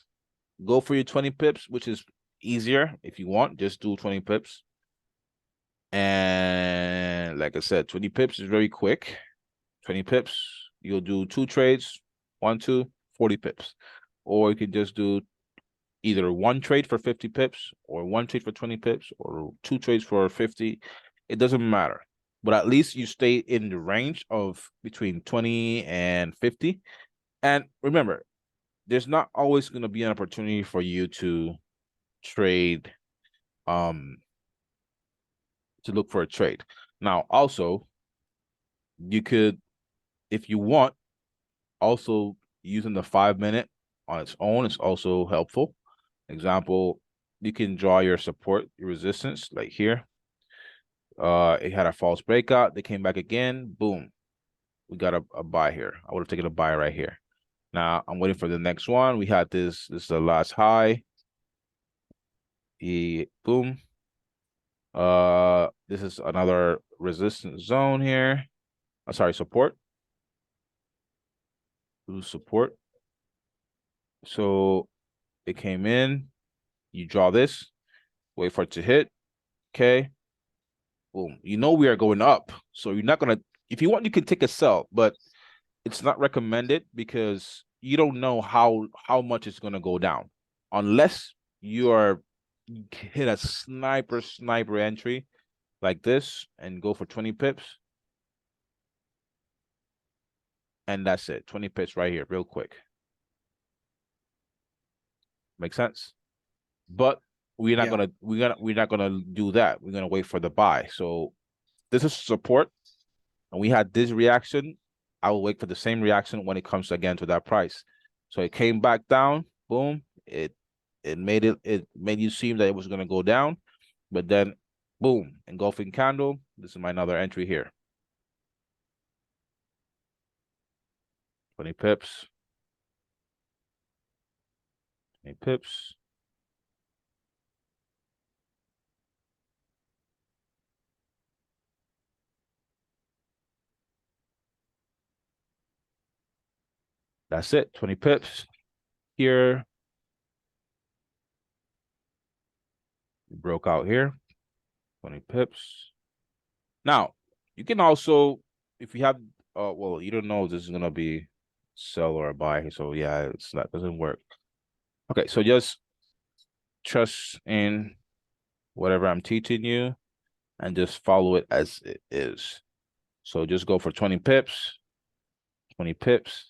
go for your 20 pips, which is easier if you want, just do 20 pips. And like I said, 20 pips is very quick. 20 pips, you'll do 2 trades, 1, 2, 40 pips. Or you can just do either 1 trade for 50 pips or 1 trade for 20 pips or 2 trades for 50. It doesn't matter. But at least you stay in the range of between 20 and 50. And remember, there's not always going to be an opportunity for you to trade to look for a trade. Now, also, you could, if you want, also using the 5 minute on its own is also helpful. Example, you can draw your support, your resistance, like here. It had a false breakout. They came back again. Boom. We got a buy here. I would have taken a buy right here. Now I'm waiting for the next one. We had this. This is the last high. Boom. This is another resistance zone here. Sorry, support. Support. So it came in. You draw this. Wait for it to hit. Okay. Boom. You know we are going up. So you're not gonna. If you want, you can take a sell, but it's not recommended because you don't know how much it's gonna go down unless you hit a sniper entry like this and go for 20 pips. And that's it. 20 pips right here, real quick. Make sense? But Yeah. we're not gonna do that. We're gonna wait for the buy. So this is support, and we had this reaction. I will wait for the same reaction when it comes again to that price. So it came back down, boom. It made you seem that it was gonna go down, but then boom, engulfing candle. This is my another entry here. 20 pips. 20 pips. That's it. 20 pips. Here. We broke out here. 20 pips. Now, you can also, if you have well, you don't know if this is gonna be sell or a buy. So yeah, it's not doesn't work. Okay, so just trust in whatever I'm teaching you and just follow it as it is. So just go for 20 pips, 20 pips.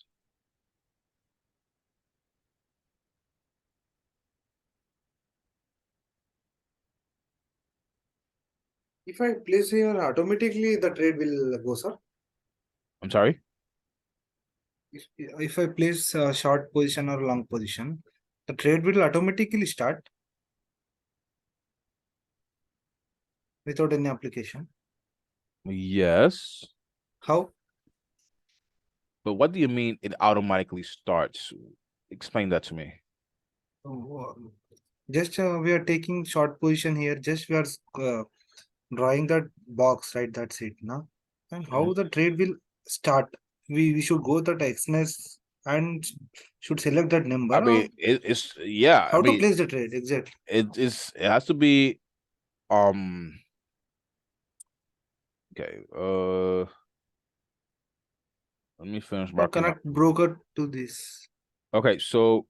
If I place here, automatically the trade will go, sir. I'm sorry. If I place a short position or long position, the trade will automatically start without any application. Yes. How? But what do you mean it automatically starts? Explain that to me. Oh, just we are taking short position here. Just we are drawing that box, right? That's it, now. And how Mhm. the trade will start? We should go that XNS and should select that number I or mean, it's yeah. I how to mean, place the trade exactly. it has to be okay. Let me finish Or marking up. connect broker to this. Okay, so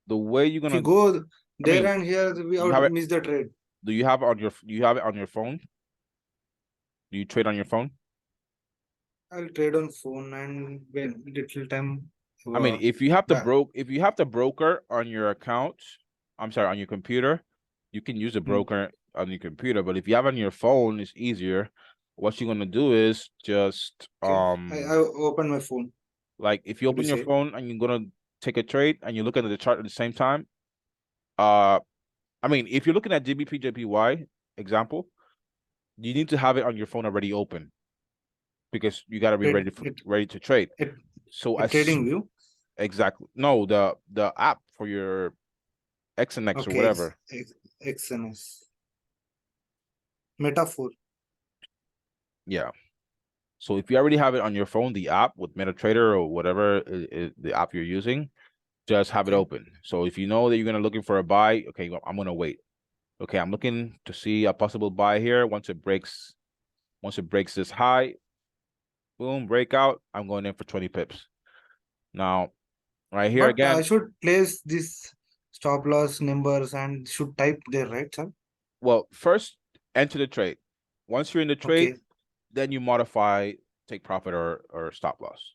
the way you're If you gonna, go I there mean, and here, we you have have to it. miss the trade. Do you have it on your? Do you have it on your phone? Do you trade on your phone? I'll trade on phone and when little time. I mean, Uh, if you have back. if you have the broker on your account, I'm sorry, on your computer, you can use a Hmm. broker on your computer. But if you have it on your phone, it's easier. What you're gonna do is just Okay. I open my phone. like if you What do you open your say? phone and you're gonna take a trade and you're looking at the chart at the same time, uh, I mean, if you're looking at GBP JPY example, you need to have it on your phone already open because you got to be Trade ready to trade. it, So it as trading view. exactly no the app for your X and X or Okay. whatever. XNS. Metaphor. Yeah. So if you already have it on your phone, the app with MetaTrader or whatever the app you're using, just have it Okay. open. So if you know that you're gonna looking for a buy, okay, well, I'm gonna wait. Okay, I'm looking to see a possible buy here. Once it breaks this high, boom, breakout. I'm going in for 20 pips. Now, right here But I again, should place this stop loss numbers and should type there, right, sir? well, first enter the trade. Once you're in the trade, Okay. then you modify take profit or stop loss.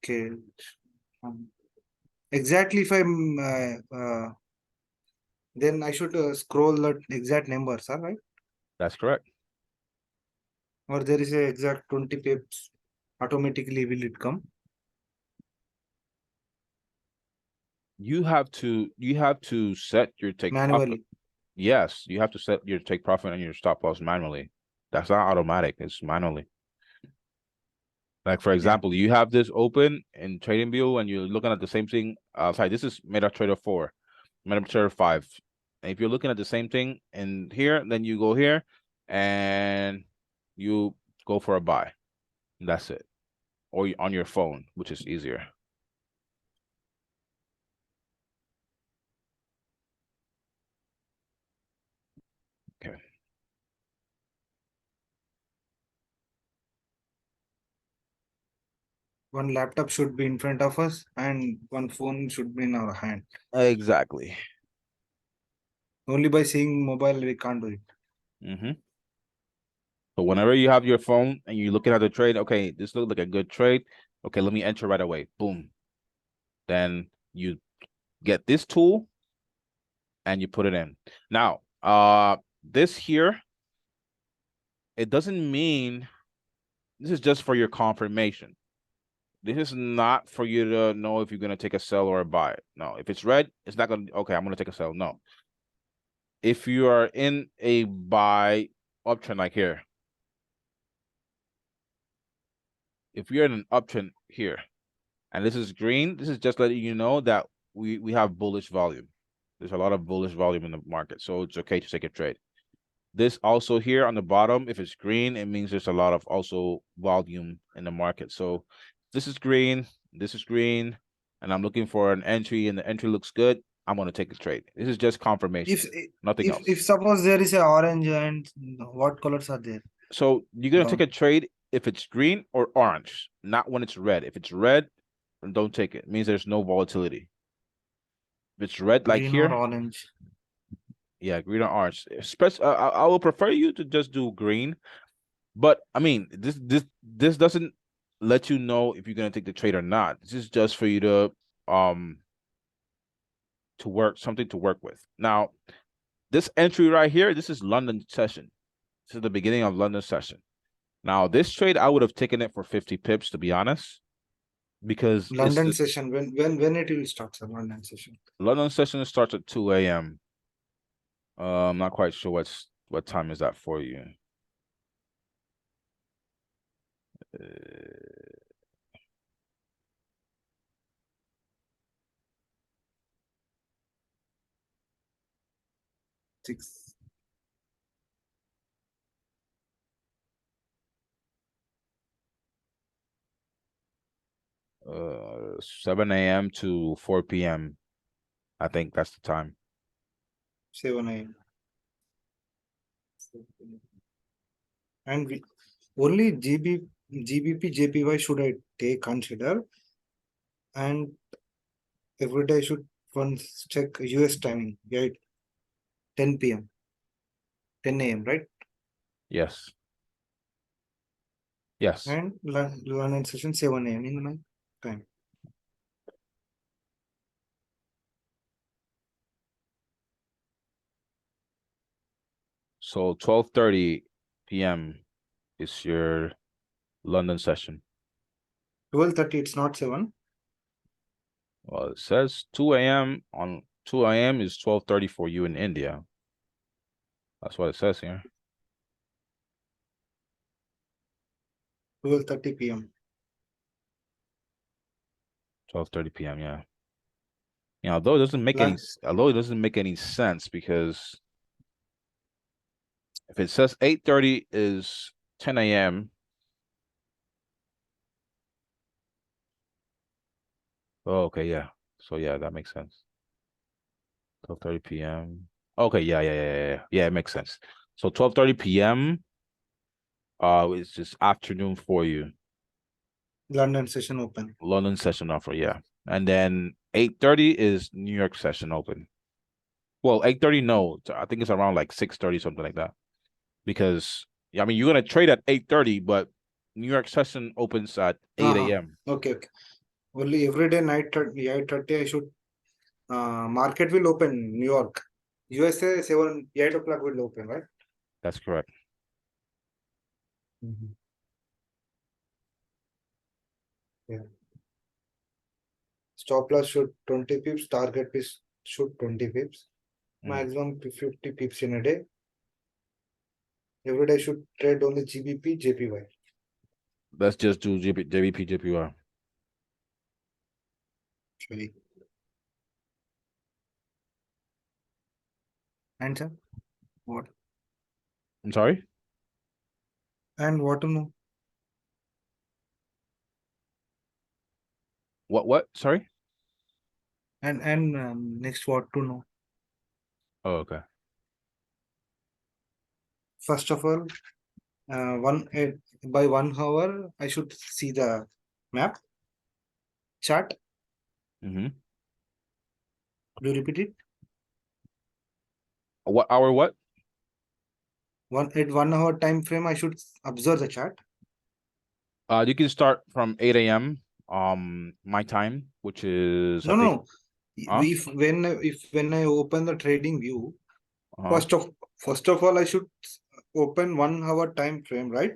Okay. Um, exactly if I'm then I should scroll the exact numbers, sir, right? That's correct. Or there is a exact 20 pips automatically will it come You have to set your take profit. manually? Yes, you have to set your take profit and your stop loss manually. That's not automatic, it's manually. Like for Yeah. example, you have this open in trading view and you're looking at the same thing. Sorry, this is MetaTrader 4, MetaTrader 5. And if you're looking at the same thing in here, then you go here and you go for a buy. That's it. Or on your phone, which is easier. Okay. One laptop should be in front of us and one phone should be in our hand. Exactly. Only by seeing mobile we can't do it. Mm-hmm. So whenever you have your phone and you're looking at the trade, okay, this looks like a good trade. Okay, let me enter right away. Boom. Then you get this tool and you put it in. Now, this here, it doesn't mean this is just for your confirmation. This is not for you to know if you're gonna take a sell or a buy. No, if it's red, it's not gonna okay, I'm gonna take a sell. No. If you are in a buy uptrend like here, if you're in an uptrend here, and this is green, this is just letting you know that we have bullish volume. There's a lot of bullish volume in the market, so it's okay to take a trade. This also here on the bottom, if it's green, it means there's a lot of also volume in the market. So this is green, and I'm looking for an entry, and the entry looks good. I'm going to take a trade. This is just confirmation, If nothing else. if suppose there is a orange and what colors are there? So you're going to take Down a trade if it's green or orange, not when it's red. If it's red, then don't take it. It means there's no volatility. If it's red like green or here, orange. yeah, green or orange. I will prefer you to just do green. But I mean, this doesn't let you know if you're gonna take the trade or not. This is just for you um to work something to work with. Now, this entry right here, this is London session. This is the beginning of London session. Now, this trade I would have taken it for 50 pips to be honest, because it's London the session when it will start, sir? London session. London session starts at 2 a.m. I'm not quite sure what time is that for you. Uh, 6. 7 a.m. to 4 p.m. I think that's the time. 7 a.m. And only GBP JPY should I take consider, and every day I should once check US timing, right? 10 p.m. 10 a.m. right? Yes. Yes. And London session 7 a.m. in my time. So 12:30 p.m. is your London session. 12:30. It's not 7. Well, it says 2 a.m. on 2 a.m. is 12:30 for you in India. That's what it says here. 12:30 p.m. 12:30 p.m. Yeah. You know, although it doesn't make any Lon- although it doesn't make any sense because if it says 8:30 is 10 a.m. Oh, okay, yeah. So yeah, that makes sense. 12:30 p.m. Okay, yeah, it makes sense. So 12:30 p.m. It's just afternoon for you. London session open. London session offer, yeah. And then 8:30 is New York session open. Well, 8:30, no. I think it's around like 6:30, something like that. Because I mean, you're gonna trade at 8:30, but New York session opens at 8 a.m. Okay, okay. Only every day night 8:30 I should market will open New York. USA 8 o'clock will open, right? That's correct. Yeah. Stop loss should 20 pips, target is should 20 pips, maximum 50 pips in a day. Every day should trade only GBP, JPY. Let's just do JVP, JPY. Actually. And sir, what? I'm sorry? And what to know? What? Sorry? And next what to know? Oh, okay. First of all, by 1 hour I should see the map chart. Mm-hmm. Do you repeat it? What hour? What? At 1 hour time frame I should observe the chart. You can start from 8 a.m. My time, which is I No, think. no. If when I open the trading view, Uh-huh. first of all I should open 1 hour time frame, right?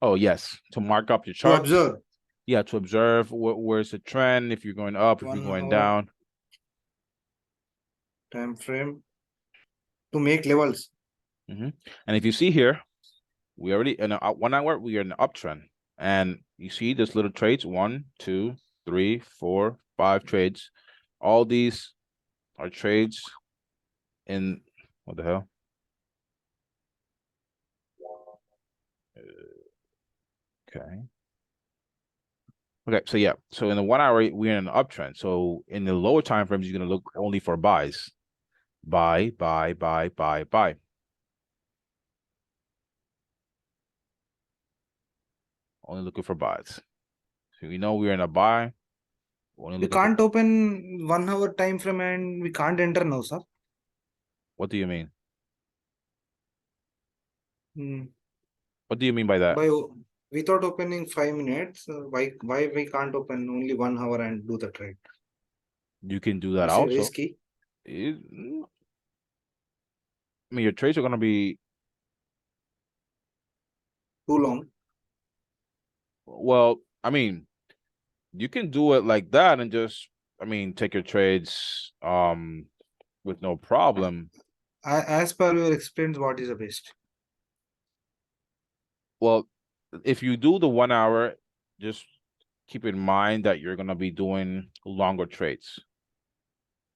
Oh yes, to mark up your To charts. observe Yeah, to observe where's the trend, if you're going up, if you're one going hour down. time frame to make levels. And if you see here, we already in a 1 hour, we are in an uptrend. And you see this little trades, 1, 2, 3, 4, 5 trades. All these are trades in what the hell? Okay. Okay, so yeah. So in the 1 hour, we're in an uptrend. So in the lower time frames, you're gonna look only for buys. Buy, buy, buy, buy, buy. Only looking for buys. So we know we're in a buy. Only We looking for. can't open 1 hour time frame and we can't enter now, sir. What do you mean? Hmm. What do you mean by that? Without opening 5 minutes, why we can't open only 1 hour and do the trade? You can do that Is it also. risky? I mean, your trades are gonna be Too long? well. I mean, you can do it like that and just, I mean, take your trades with no problem. As per your experience, what is the best? Well, if you do the 1 hour, just keep in mind that you're gonna be doing longer trades.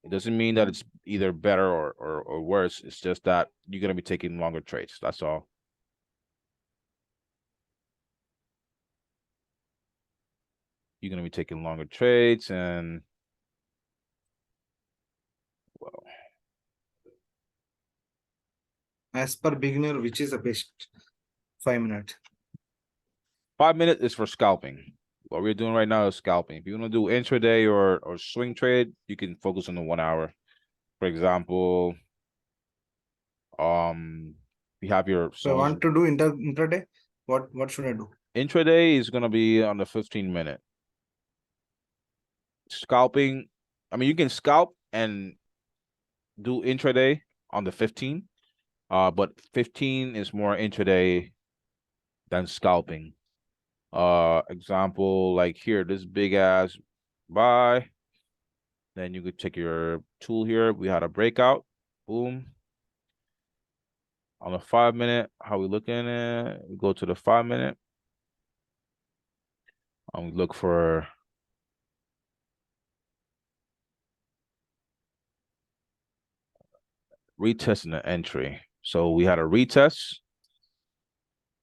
It doesn't mean that it's either better or worse. It's just that you're gonna be taking longer trades. That's all. You're gonna be taking longer trades and well, As per beginner, which is the best? 5 minutes. 5 minutes is for scalping. What we're doing right now is scalping. If you want to do intraday or swing trade, you can focus on the 1 hour. For example, if you have your If I want to do intraday, what should I do? intraday is gonna be on the 15-minute. Scalping, I mean, you can scalp and do intraday on the 15, but 15 is more intraday than scalping. Example, like here, this big ass buy. Then you could take your tool here. We had a breakout. Boom. On the 5-minute, how we looking at? We go to the 5-minute. And we look for retest and an entry. So we had a retest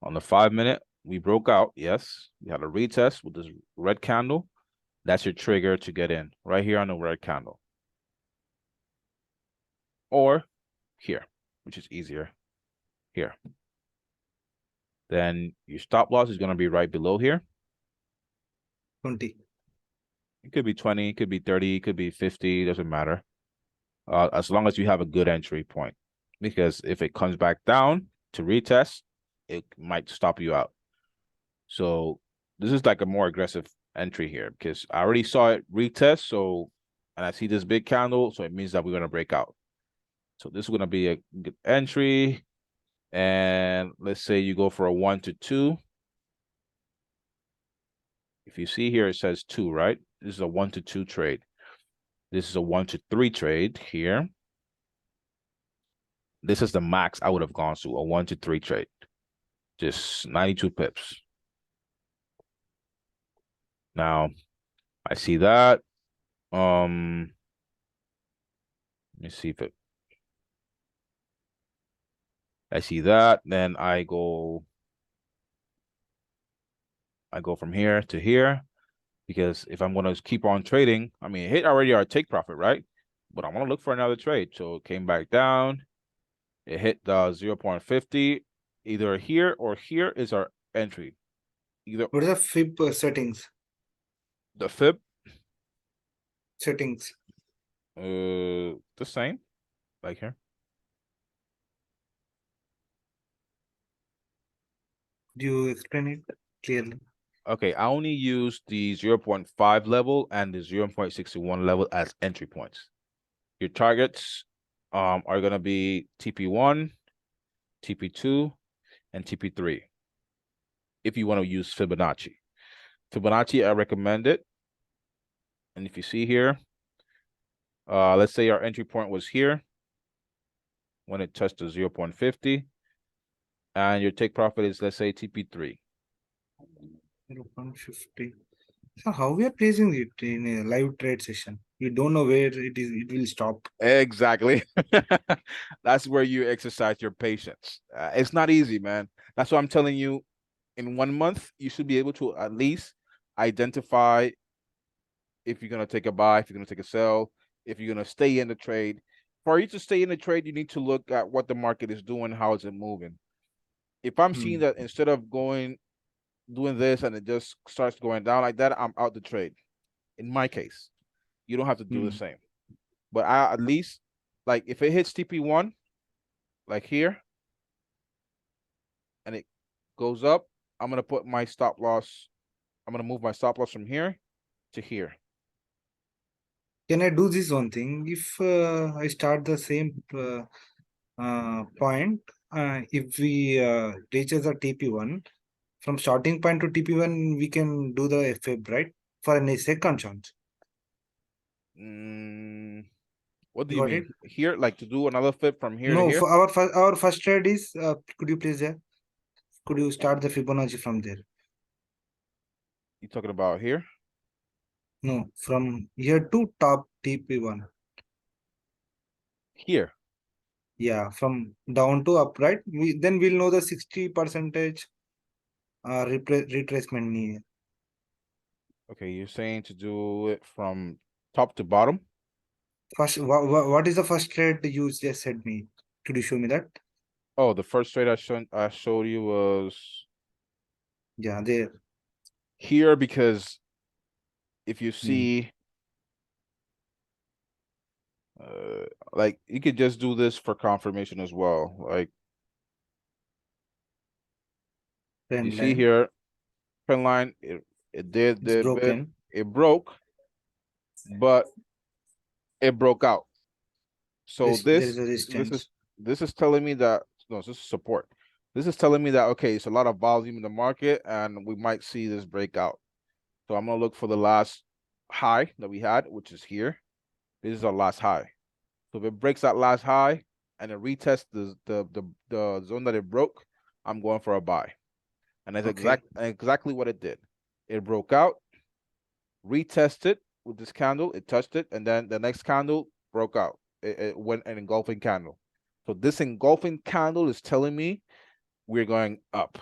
on the 5-minute. We broke out. Yes. We had a retest with this red candle. That's your trigger to get in right here on the red candle. Or here, which is easier. Here. Then your stop loss is going to be right below here. 20. It could be 20, it could be 30, it could be 50, doesn't matter. As long as you have a good entry point. Because if it comes back down to retest, it might stop you out. So this is like a more aggressive entry here because I already saw it retest. So, and I see this big candle, so it means that we're going to break out. So this is going to be a good entry. And let's say you go for a 1 to 2. If you see here, it says 2, right? This is a 1 to 2 trade. This is a 1 to 3 trade here. This is the max I would have gone to, a 1 to 3 trade. Just 92 pips. Now, I see that. Let me see if it. I see that. Then I go from here to here because if I'm going to keep on trading, I mean, it hit already our take profit, right? But I want to look for another trade. So it came back down. It hit the 0.50. Either here or here is our entry. Either What is the fib settings? the fib, Settings. the same, like here. Do you explain it clearly? Okay, I only use the 0.5 level and the 0.61 level as entry points. Your targets are gonna be TP1, TP2, and TP3 if you want to use Fibonacci. Fibonacci, I recommend it. And if you see here, let's say our entry point was here when it touched the 0.50, and your take profit is, let's say, TP3. 0.50. So how we are placing it in a live trade session? You don't know where it will stop. Exactly. That's where you exercise your patience. It's not easy, man. That's why I'm telling you, in 1 month, you should be able to at least identify if you're going to take a buy, if you're going to take a sell, if you're going to stay in the trade. For you to stay in the trade, you need to look at what the market is doing, how is it moving. If I'm seeing that instead of doing this and it just starts going down like that, I'm out the trade. In my case, you don't have to do the same. But I at least, like, if it hits TP1, like here, and it goes up, I'm going to put my stop loss. I'm going to move my stop loss from here to here. Can I do this one thing? If I start the same point, if we reaches the TP1, from starting point to TP1, we can do the FIB, right? For a second chance. What do You you got it? mean? Here, like to do another flip from here to No, here? for our first trade is, could you please could you start the Fibonacci from there? You talking about here? No, from here to top TP1. Here. Yeah, from down to up, right? Then we'll know the 60 percentage retracement near. Okay, you're saying to do it from top to bottom? First, what is the first trade you just said me? Could you show me that? Oh, the first trade I showed you was Yeah, there. here because if you Hmm. see, like you could just do this for confirmation as well. Like You Trend see line. here, trend line, it It's broken. it broke, but it broke out. So There is a resistance. this is telling me that no, this is support. This is telling me that okay, it's a lot of volume in the market, and we might see this breakout. So I'm gonna look for the last high that we had, which is here. This is our last high. So if it breaks that last high and it retests the zone that it broke, I'm going for a buy. And that's Okay. exactly what it did. It broke out, retested with this candle, it touched it, and then the next candle broke out. It went an engulfing candle. So this engulfing candle is telling me we're going up.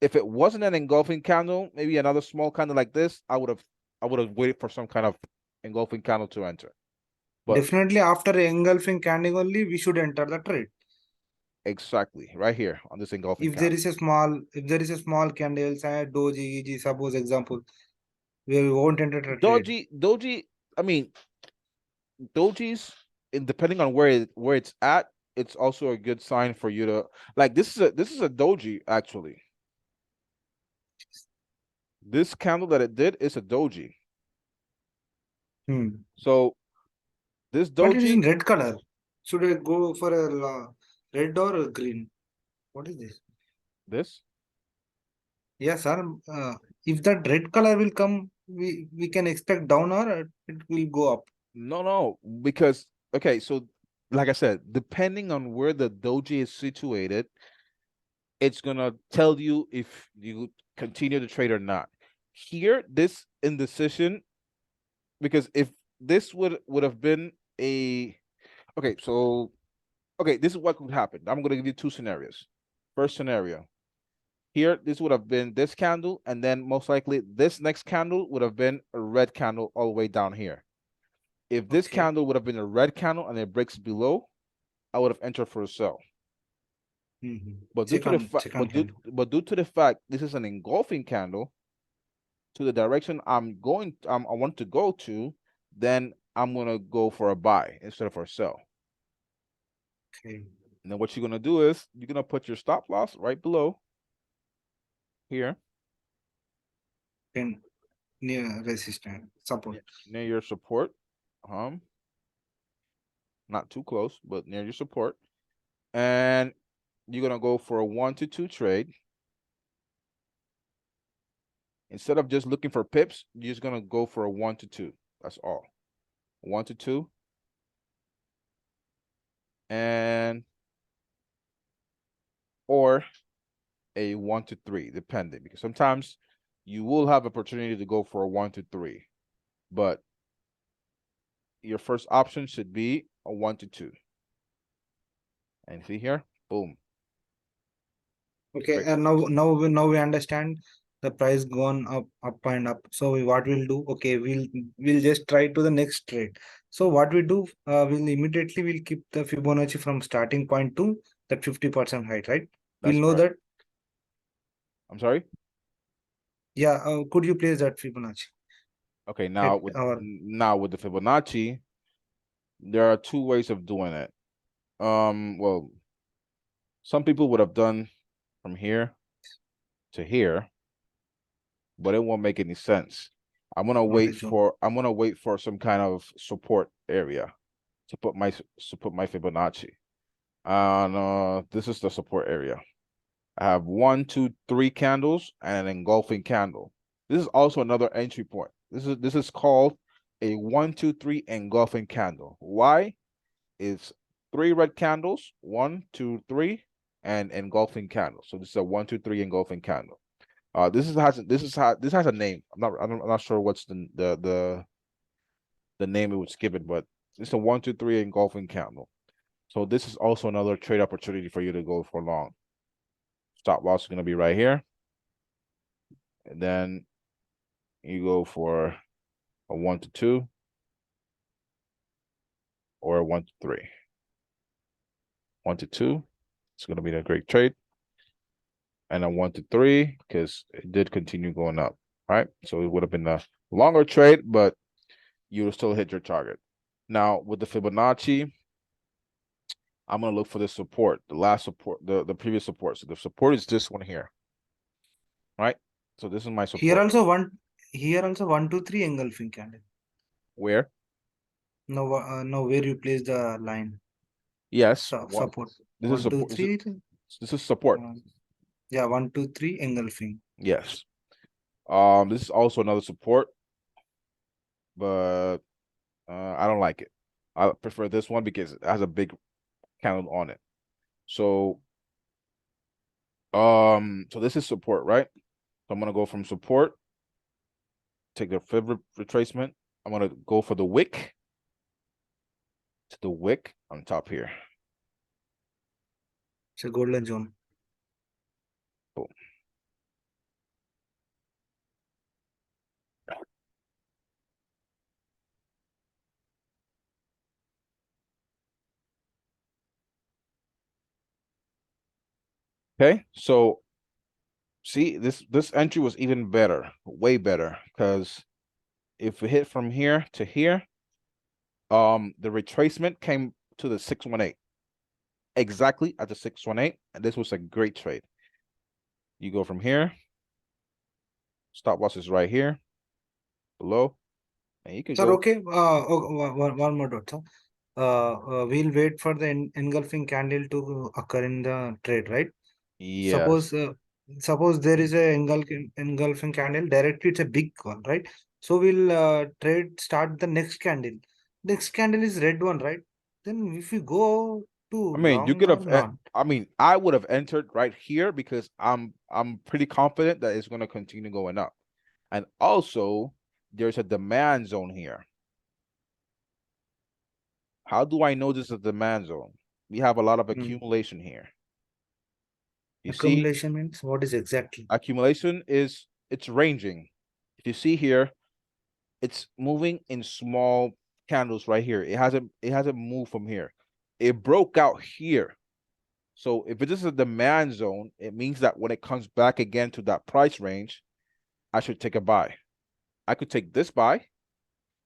If it wasn't an engulfing candle, maybe another small candle like this, I would have waited for some kind of engulfing candle to enter. But Definitely after engulfing candle only, we should enter the trade. exactly right here on this engulfing If there candle. is a small, if there is a small candle, say Doji, EG, suppose example, we won't enter the trade. Doji, I mean, Doji's, and depending on where it's at, it's also a good sign for you to like. This is a doji actually. This candle that it did is a doji. Hmm. So this But it is doji, in red color. Should I go for a red or a green? What is this? this Yes, sir. If that red color will come, we can expect down or it will go up. no, because okay, so like I said, depending on where the doji is situated, it's gonna tell you if you continue to trade or not. Here, this indecision, because if this would have been a okay, so okay, this is what could happen. I'm gonna give you two scenarios. First scenario, here, this would have been this candle, and then most likely this next candle would have been a red candle all the way down here. If this Okay. candle would have been a red candle and it breaks below, I would have entered for a sell. But due to the Second candle. but due to the fact this is an engulfing candle to the direction I want to go to, then I'm gonna go for a buy instead of for a sell. Okay. And then what you're gonna do is you're gonna put your stop loss right below here Ten near resistance support. near your support. Not too close, but near your support. And you're gonna go for a 1 to 2 trade. Instead of just looking for pips, you're just gonna go for a 1 to 2. That's all. 1 to 2. And or a 1 to 3, depending, because sometimes you will have opportunity to go for a 1 to 3, but your first option should be a 1 to 2. And see here, boom. Okay, Great. and now we understand the price gone up and up. So what we'll do? Okay, we'll just try to the next trade. So what we do? We'll keep the Fibonacci from starting point to that 50% height, right? That's We'll know correct. that. I'm sorry. Yeah. Could you place that Fibonacci Okay, at our? now with the Fibonacci, there are two ways of doing it. Well, some people would have done from here to here, but it won't make any sense. Not a zone. I'm gonna wait for some kind of support area to put my Fibonacci. And this is the support area. I have 1, 2, 3 candles and an engulfing candle. This is also another entry point. This is called a 1, 2, 3 engulfing candle. Why? It's 3 red candles, 1, 2, 3, and engulfing candle. So this is a 1, 2, 3 engulfing candle. This has a name. I'm not sure what's the name it was given, but it's a 1, 2, 3 engulfing candle. So this is also another trade opportunity for you to go for long. Stop loss is gonna be right here, and then you go for a 1 to 2 or a 1 to 3. 1 to 2, it's gonna be a great trade, and a 1 to 3 because it did continue going up, right? So it would have been a longer trade, but you will still hit your target. Now with the Fibonacci, I'm gonna look for the support, the last support, the previous support. So the support is this one here. right? So this is my Here support. also one, two, three engulfing candle. Where? Now where you place the line. Yes, one. Support. This is One, two, support. three. This is support. Uh, yeah, one, two, three engulfing. Yes. This is also another support, but I don't like it. I prefer this one because it has a big candle on it. So so this is support, right? So I'm gonna go from support, take the fib retracement. I'm gonna go for the wick to the wick on top here. It's a golden zone. Boom. Okay, so see this entry was even better, way better, because if we hit from here to here, the retracement came to the 618, exactly at the 618, and this was a great trade. You go from here, stop loss is right here below, and you could Sir, go. okay. One more dot, sir. We'll wait for the engulfing candle to occur in the trade, right? Yes. Suppose suppose there is a engulfing candle directly, it's a big one, right? So we'll trade start the next candle. Next candle is red one, right? Then if you go I to mean, you long could or have. not, I mean, I would have entered right here because I'm pretty confident that it's going to continue going up, and also there's a demand zone here. How do I know this is a demand zone? We have a lot of hmm, accumulation here. You see, accumulation means what is exactly? accumulation is it's ranging. If you see here, it's moving in small candles right here. It hasn't moved from here. It broke out here. So if it is a demand zone, it means that when it comes back again to that price range, I should take a buy. I could take this buy,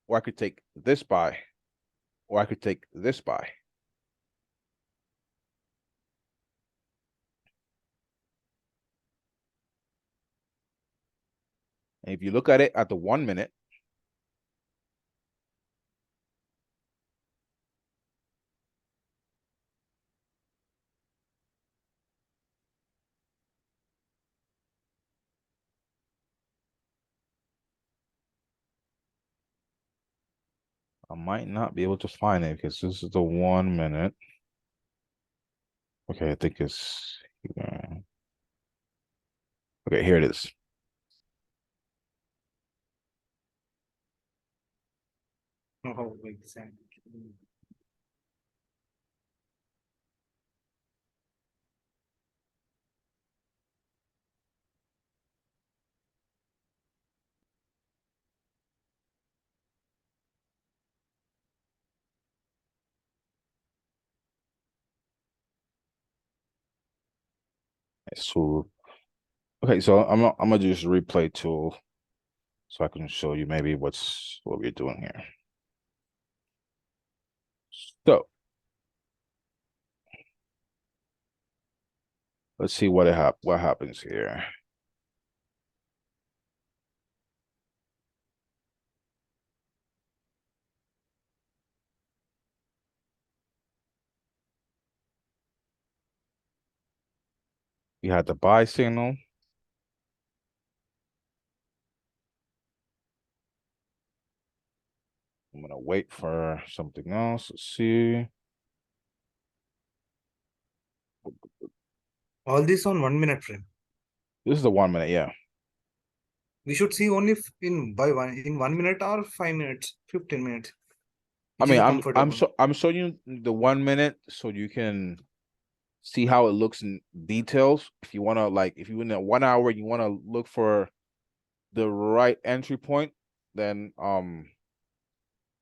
or I could take this buy, or I could take this buy. And if you look at it at the 1 minute, I might not be able to find it because this is the 1 minute. Okay, I think it's okay, here it is. Oh, exactly. So okay, so I'm gonna just replay tool so I can show you maybe what we're doing here. So let's see what happens here. We had the buy signal. I'm gonna wait for something else. Let's see. All this on 1 minute frame. This is the 1 minute, yeah. We should see only in by one in 1 minute or 5 minutes, 15 minutes, I which is mean, a I'm comfortable. so I'm showing you the 1 minute so you can see how it looks in details. If you wanna like, if you in a 1 hour, you wanna look for the right entry point, then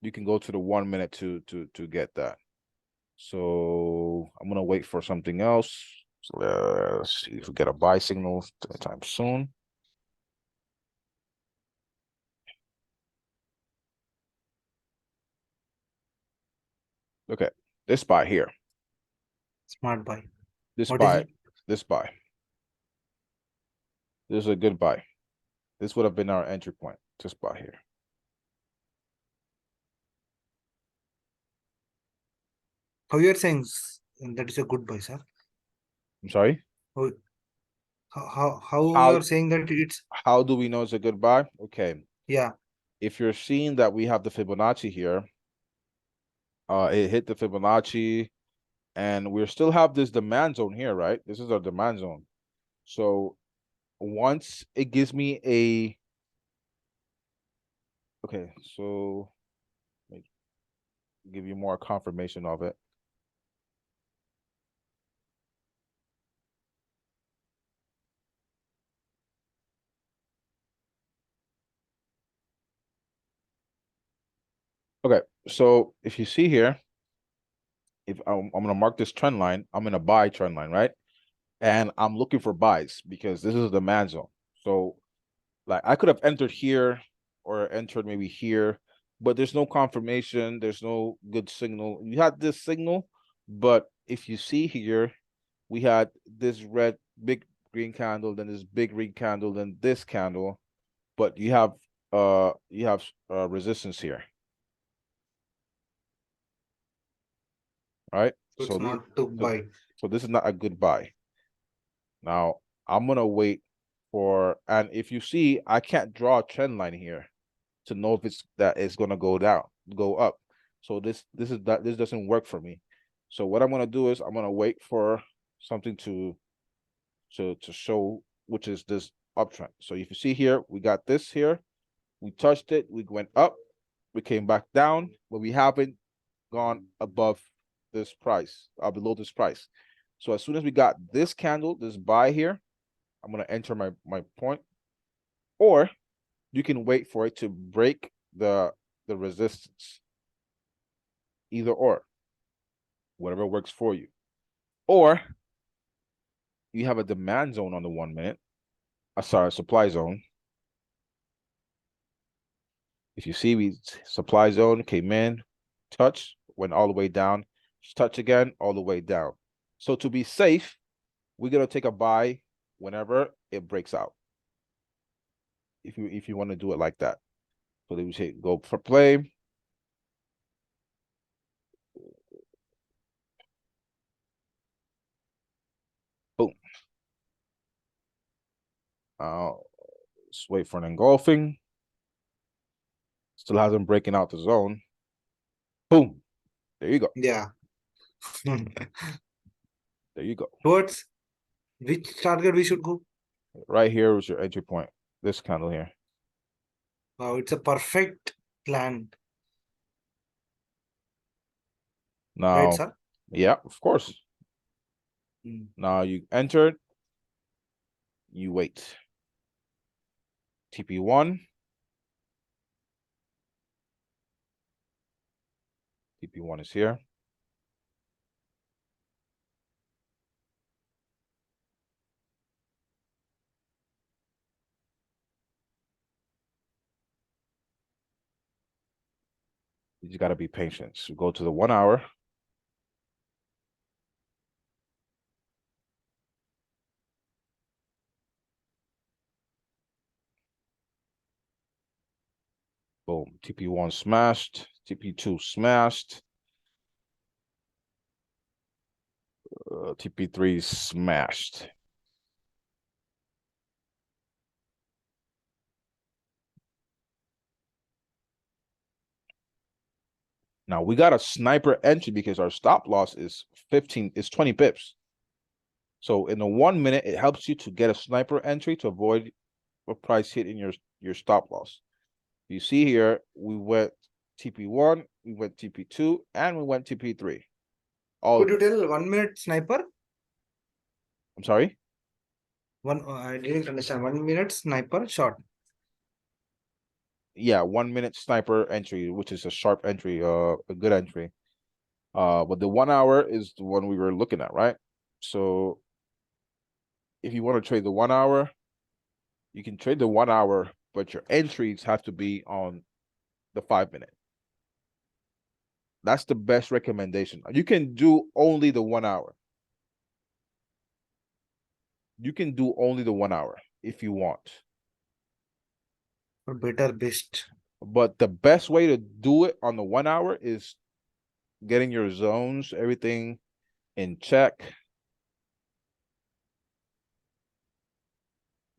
you can go to the 1 minute to get that. So I'm gonna wait for something else. So let's see if we get a buy signal anytime soon. Okay, this buy here, Smart buy. this What is buy, it? this buy. This is a good buy. This would have been our entry point, just by here. How you are saying that is a good buy, sir? I'm sorry? How how you How are saying that it's how do we know it's a good buy? Okay. yeah If you're seeing that we have the Fibonacci here, it hit the Fibonacci, and we still have this demand zone here, right? This is our demand zone. So once it gives me a okay, so let me give you more confirmation of it. Okay, so if you see here, if I'm gonna mark this trend line, I'm in a buy trend line, right? And I'm looking for buys because this is the demand zone. So like I could have entered here or entered maybe here, but there's no confirmation. There's no good signal. You had this signal, but if you see here, we had this red big green candle, then this big green candle, then this candle, but you have resistance here, right? it's not to So, buy. so this is not a good buy. Now I'm gonna wait for, and if you see, I can't draw a trend line here to know if it's gonna go down, go up. So this doesn't work for me. So what I'm gonna do is I'm gonna wait for something to show, which is this uptrend. So if you see here, we got this here, we touched it, we went up, we came back down, but we haven't gone above this price, below this price. So as soon as we got this candle, this buy here, I'm gonna enter my point, or you can wait for it to break the resistance. Either or, whatever works for you. Or you have a demand zone on the 1 minute. Sorry, supply zone. If you see, we supply zone came in, touch, went all the way down, touch again, all the way down. So to be safe, we're gonna take a buy whenever it breaks out. If you want to do it like that. So then we say go for play. Boom. Let's wait for an engulfing. Still hasn't breaking out the zone. Boom. There you go. Yeah. There you go. Towards which target we should go? Right here was your entry point. This candle here. Wow, it's a perfect plan, right, Now, sir? yeah, of course. Mm. Now you entered, you wait. TP1. TP1 is here. You just gotta be patient. So go to the 1 hour. Boom. TP1 smashed. TP2 smashed. TP3 smashed. Now we got a sniper entry because our stop loss is 20 pips. So in the 1 minute, it helps you to get a sniper entry to avoid a price hit in your stop loss. You see here, we went TP1, we went TP2, and we went TP3. Could you tell 1 minute sniper? I'm sorry? I didn't understand. 1 minute sniper shot. Yeah, 1 minute sniper entry, which is a sharp entry, a good entry. But the 1 hour is the one we were looking at, right? So if you want to trade the 1 hour, you can trade the 1 hour, but your entries have to be on the 5 minute. That's the best recommendation. You can do only the 1 hour. You can do only the 1 hour. if you want. Or better best. But the best way to do it on the 1 hour is getting your zones, everything in check.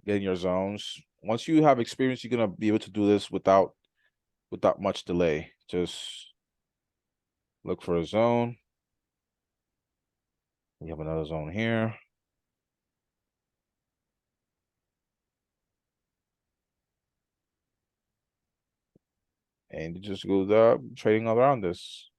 Getting your zones. Once you have experience, you're gonna be able to do this without much delay. Just look for a zone. You have another zone here. And you just go there trading around this.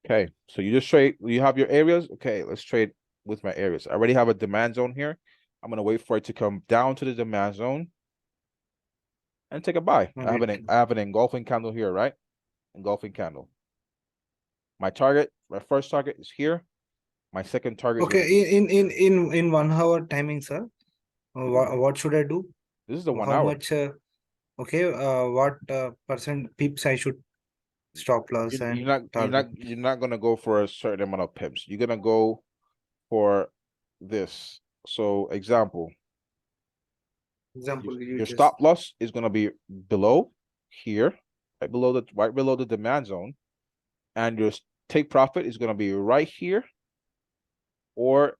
Okay, so you just trade, you have your areas. Okay, let's trade with my areas. I already have a demand zone here. I'm gonna wait for it to come down to the demand zone and take a buy. Wait. I have an engulfing candle here, right? Engulfing candle. My target, my first target is here. My second target is Okay, gonna be in 1 hour timing, sir. What should I do? this is the one How hour. much? Okay, what percent pips I should stop loss You're and not target? you're not gonna go for a certain amount of pips. You're gonna go for this. So example, Example, you your just stop loss is gonna be below here, right below the demand zone, and your take profit is gonna be right here or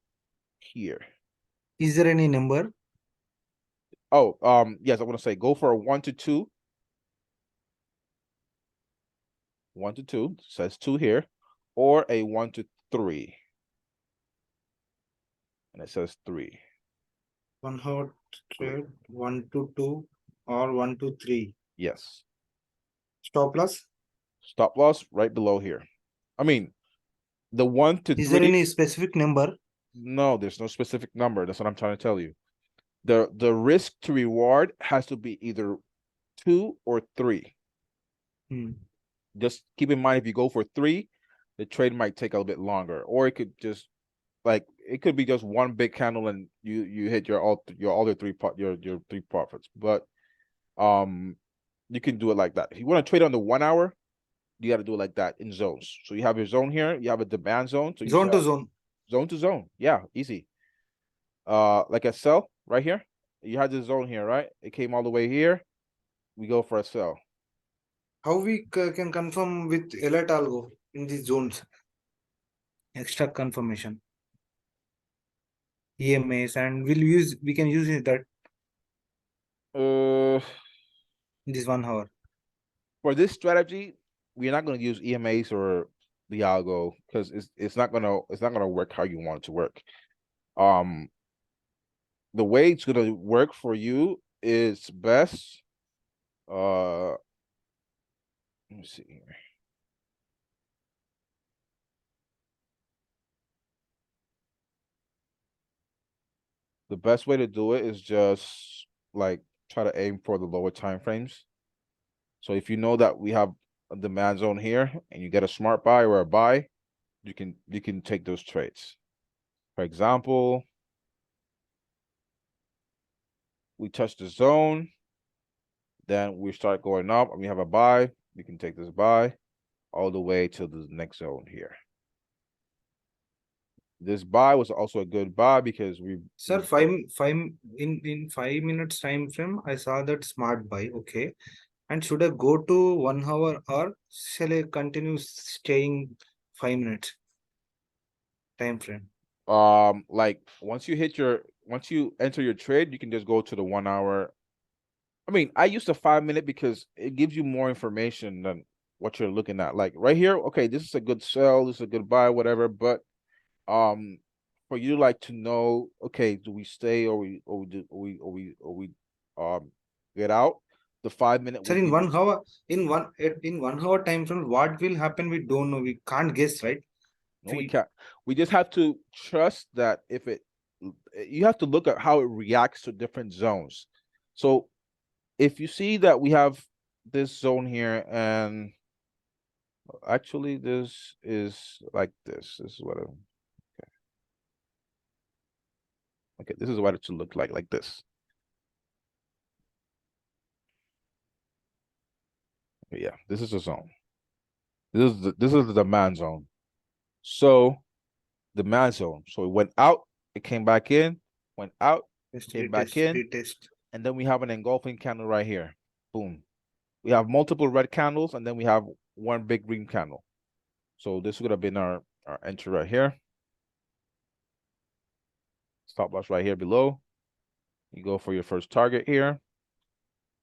here. is there any number? Oh, yes, I want to say go for a 1 to 2. 1 to 2 says 2 here, or a 1 to 3, and it says 3. 1 hour Three. trade 1 to 2 or 1 to 3. Yes. Stop loss. Stop loss right below here. I mean, the one to Is there three. any specific number? No, there's no specific number. That's what I'm trying to tell you. The risk to reward has to be either 2 or 3. Hmm. Just keep in mind if you go for 3, the trade might take a little bit longer, or it could just like it could be just one big candle and you hit your other your 3 profits. But um, you can do it like that. If you want to trade on the 1 hour, you got to do it like that in zones. So you have your zone here, you have a demand zone. So you Zone to sell zone. zone to zone. Yeah, easy. Like a sell right here. You had the zone here, right? It came all the way here. We go for a sell. How we can confirm with alert algo in these zones? Extra confirmation. EMAs and we can use it that Uh, in this 1 hour. for this strategy, we're not going to use EMAs or the algo because it's not gonna work how you want it to work. Um, the way it's gonna work for you is best. Let me see here. The best way to do it is just like try to aim for the lower time frames. So if you know that we have a demand zone here and you get a smart buy or a buy, you can take those trades. For example, we touch the zone, then we start going up and we have a buy. You can take this buy all the way to the next zone here. This buy was also a good buy because Sir, in 5 minutes time frame, I saw that smart buy. Okay, and should I go to 1 hour or shall I continue staying 5 minutes time frame? like once you enter your trade, you can just go to the 1 hour. I mean, I use the 5 minute because it gives you more information than what you're looking at. Like right here, okay, this is a good sell, this is a good buy, whatever. But um, for you like to know, okay, do we stay or we do or we get out? The 5 minute Sir, will in give you 1 hour, in 1 hour time frame, what will happen? We don't know. We can't guess, right? no, we We can't. We just have to trust that if it you have to look at how it reacts to different zones. So if you see that we have this zone here and actually this is like this is what okay, this is what it should look like this. Yeah, this is a zone. This is the demand zone. So demand zone. So it went out, it came back in, went out, Just came back retest, in, retest. and then we have an engulfing candle right here. Boom. We have multiple red candles, and then we have one big green candle. So this would have been our entry right here. Stop loss right here below. You go for your first target here,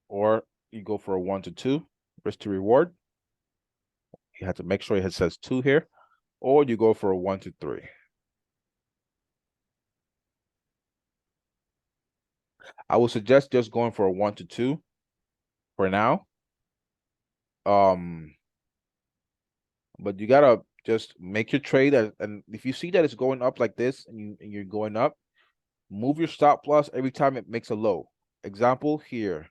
or you go for a 1 to 2 risk to reward. You have to make sure it says 2 here, or you go for a 1 to 3. I would suggest just going for a 1 to 2 for now. But you gotta just make your trade, and if you see that it's going up like this and you're going up, move your stop loss every time it makes a low. Example here.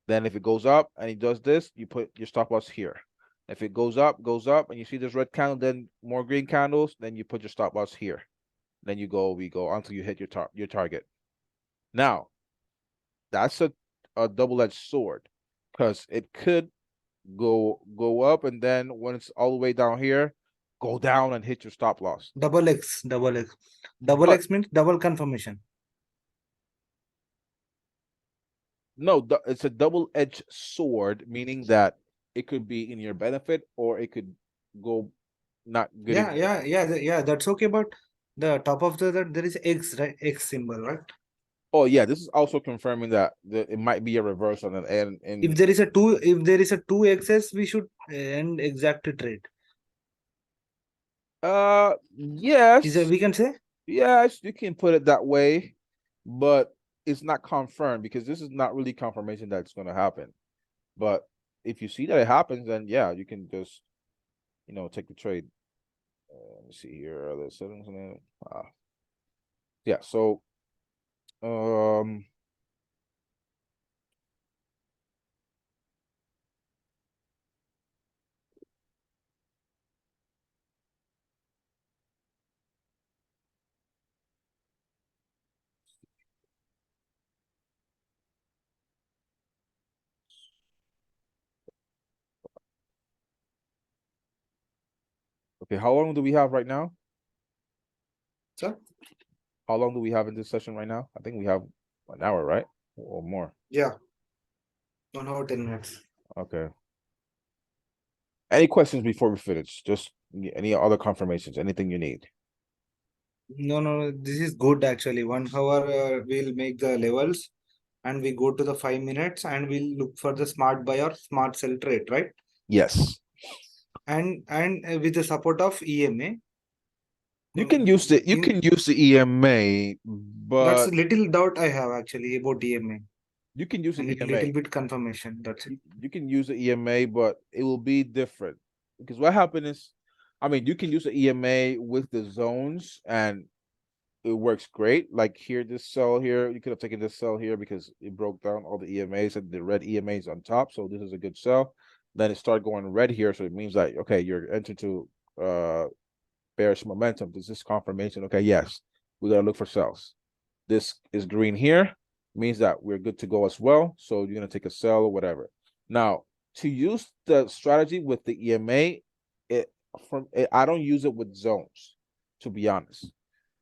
Then if it goes up and it does this, you put your stop loss here. If it goes up, and you see this red candle, then more green candles, then you put your stop loss here. Then we go until you hit your target. Now, that's a double-edged sword because it could go up, and then when it's all the way down here, go down and hit your stop loss. Double X, double X. Double But X means double confirmation. no, it's a double-edged sword, meaning that it could be in your benefit or it could go not good in your. Yeah, that's okay. But the top of that there is X, right? X symbol, right? Oh yeah, this is also confirming that it might be a reverse on the end. If And there is a two X's, we should end exact trade. Is that yes, we can say? yes, you can put it that way, but it's not confirmed because this is not really confirmation that it's going to happen. But if you see that it happens, then yeah, you can just take the trade. Let me see here. The settings. Yeah. So um. Okay, how long do we have right now? So How long do we have in this session right now? I think we have an hour, right? Or more. yeah, 1 hour 10 minutes. Okay. Any questions before we finish? Just any other confirmations, anything you need. No, this is good actually. 1 hour we'll make the levels and we go to the 5 minutes and we'll look for the smart buy or smart sell trade, right? Yes. And with the support of EMA. You can use the EMA, That's but a little doubt I have actually about EMA. you can use I the need EMA. little bit confirmation. That's it. You can use the EMA, but it will be different. Because what happened is, I mean, you can use the EMA with the zones and it works great. Like here, this cell here, you could have taken this cell here because it broke down all the EMAs and the red EMAs on top. So this is a good cell. Then it started going red here. So it means that, okay, you're entering to bearish momentum. This is confirmation. Okay, yes, we gotta look for cells. This is green here, means that we're good to go as well. So you're gonna take a sell or whatever. Now, to use the strategy with the EMA, I don't use it with zones, to be honest.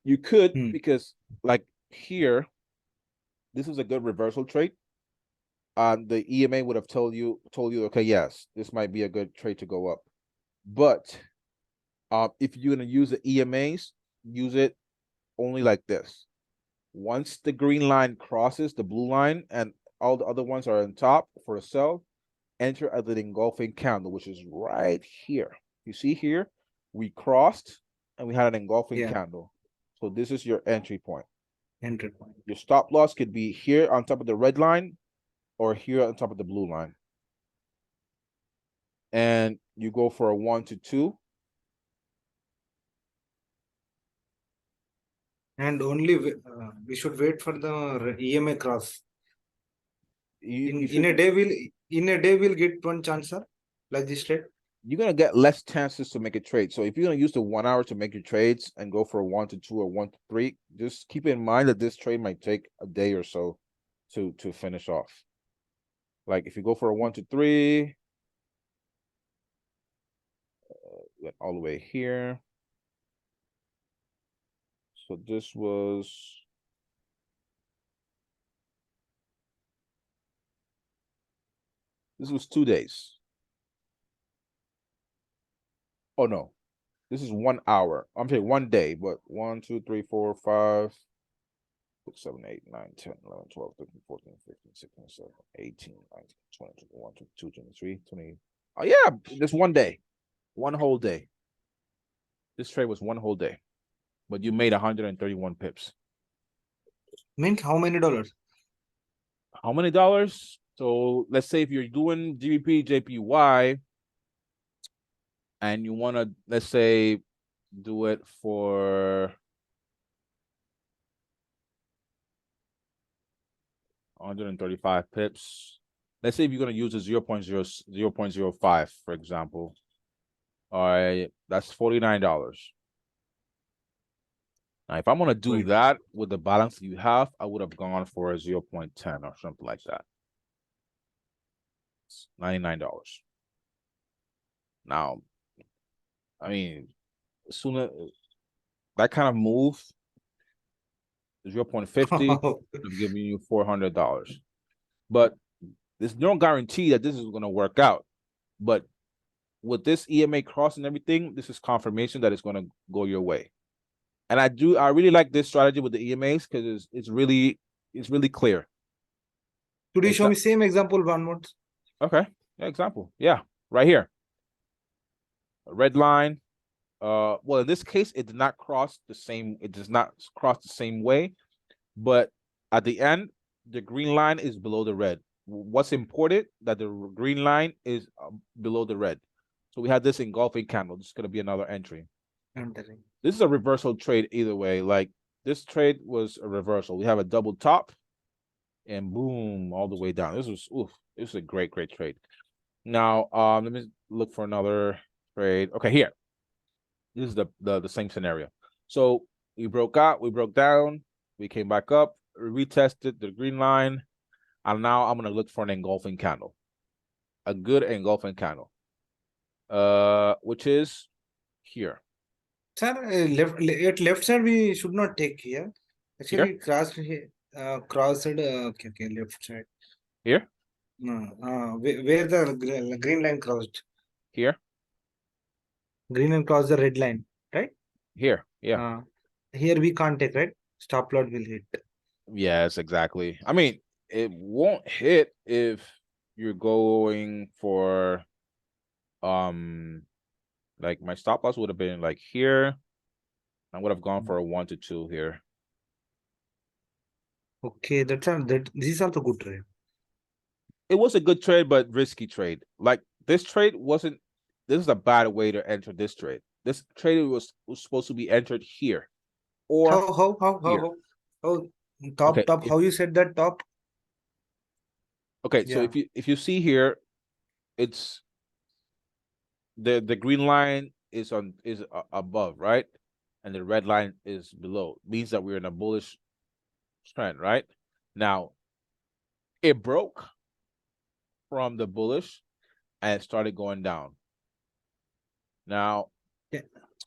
You could because like here, this is a good reversal trade. The EMA would have told you, okay, yes, this might be a good trade to go up. But if you're gonna use the EMAs, use it only like this. Once the green line crosses the blue line and all the other ones are on top for a sell, enter at the engulfing candle, which is right here. You see here, we crossed and we had an engulfing candle. So this is your entry point. Entry point. Your stop loss could be here on top of the red line or here on top of the blue line. And you go for a 1 to 2. And only we should wait for the EMA cross. In a day we'll get one chance, sir, like this trade. You're gonna get less chances to make a trade. So if you're gonna use the 1 hour to make your trades and go for a 1 to 2 or 1 to 3, just keep in mind that this trade might take a day or so to finish off. Like if you go for a 1 to 3, went all the way here. So this was This was 2 days. Oh no, this is 1 hour. I'm saying 1 day, but 1, 2, 3, 4, 5, 6, 7, 8, 9, 10, 11, 12, 13, 14, 15, 16, 17, 18, 19, 20, 21, 22, 23, 20. Oh yeah, just 1 day. 1 whole day. This trade was 1 whole day. But you made 131 pips. Means how many dollars? How many dollars? So let's say if you're doing GBP, JPY, and you want to, let's say, do it for 135 pips. Let's say if you're going to use a 0.05, for example. All right, that's $49. Now, if I'm going to do Right. that with the balance you have, I would have gone for a 0.10 or something like that. It's $99. Now, I mean, sooner that kind of move, 0.50 would have given you $400. But there's no guarantee that this is going to work out. But with this EMA cross and everything, this is confirmation that it's going to go your way. And I really like this strategy with the EMAs because it's really clear. Could you show me same example one more? Okay, yeah, example. Yeah, right here. A red line. Well, in this case, it did not cross the same. It does not cross the same way, but at the end, the green line is below the red. What's important that the green line is below the red. So we had this engulfing candle. This is going to be another entry. This is a reversal trade either way. Like this trade was a reversal. We have a double top and boom, all the way down. This was a great trade. Now, let me look for another trade. Okay, here. This is the same scenario. So we broke out, we broke down, we came back up, retested the green line, and now I'm gonna look for an engulfing candle, a good engulfing candle, which is here. Sir, left side we should not take here. Actually, Here? crossed here, crossed. Okay, left side. Here? Where the green line crossed. Here? Green line crossed the red line, right? Here? Yeah. Here we can't take, right? Stop loss will hit. Yes, exactly. I mean, it won't hit if you're going for like my stop loss would have been like here. I would have gone for a 1 to 2 here. Okay, that this is also good trade. It was a good trade, but risky trade. Like this trade wasn't. This is a bad way to enter this trade. This trade was supposed to be entered here, or here. How top Okay, how you said that top? Okay, so Yeah. if you see here, it's the green line is above, right? And the red line is below. Means that we're in a bullish trend, right? Now, it broke from the bullish and it started going down. Now,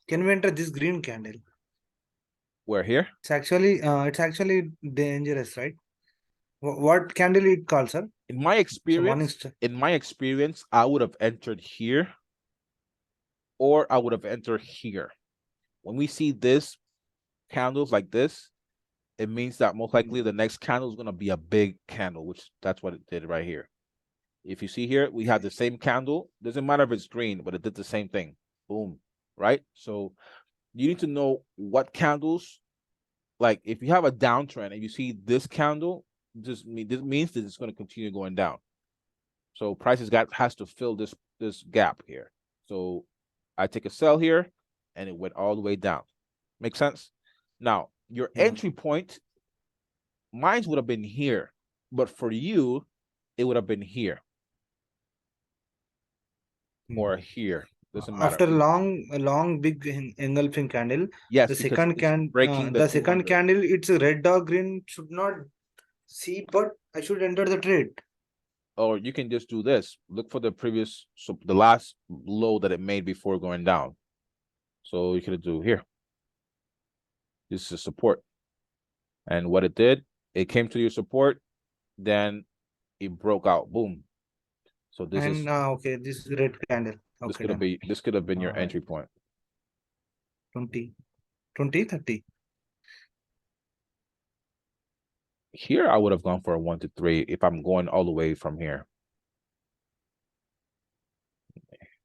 can we enter this green candle? We're here. It's actually dangerous, right? What candle it called, sir? In my experience, I would have entered here, or I would have entered here. When we see this candles like this, it means that most likely the next candle is going to be a big candle, which that's what it did right here. If you see here, we have the same candle. Doesn't matter if it's green, but it did the same thing. Boom, right? So you need to know what candles, like if you have a downtrend and you see this candle, this means that it's going to continue going down. So prices has to fill this gap here. So I take a sell here and it went all the way down. Make sense? Now, your entry point, mine would have been here, but for you, it would have been here or here. Doesn't matter. After a long big engulfing candle, yes, the second second candle, it's a red or green, should not see, but I should enter the trade. Or you can just do this. Look for the previous, so the last low that it made before going down. So you could do here. This is support. And what it did, it came to your support, then it broke out. Boom. So this is And okay, this is red candle. this Okay, could have done. been this could have been your All right. entry point. 20, 20, 30. Here I would have gone for a 1 to 3 if I'm going all the way from here.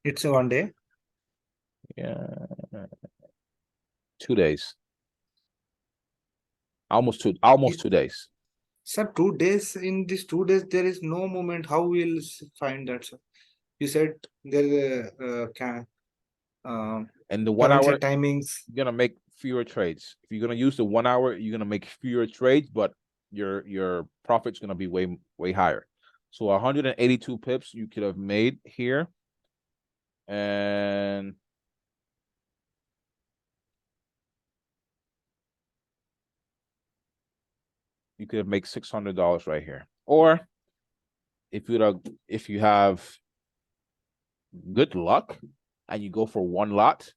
It's a 1 day. Yeah. 2 days. Almost 2 days. Sir, 2 days, in these 2 days, there is no movement. How we'll find that, sir? You said there is And the 1 currency hour, timings. you're gonna make fewer trades. If you're gonna use the 1 hour, you're gonna make fewer trades, but your profit's gonna be way higher. So 182 pips you could have made here. And you could make $600 right here. Or if you have good luck and you go for one lot,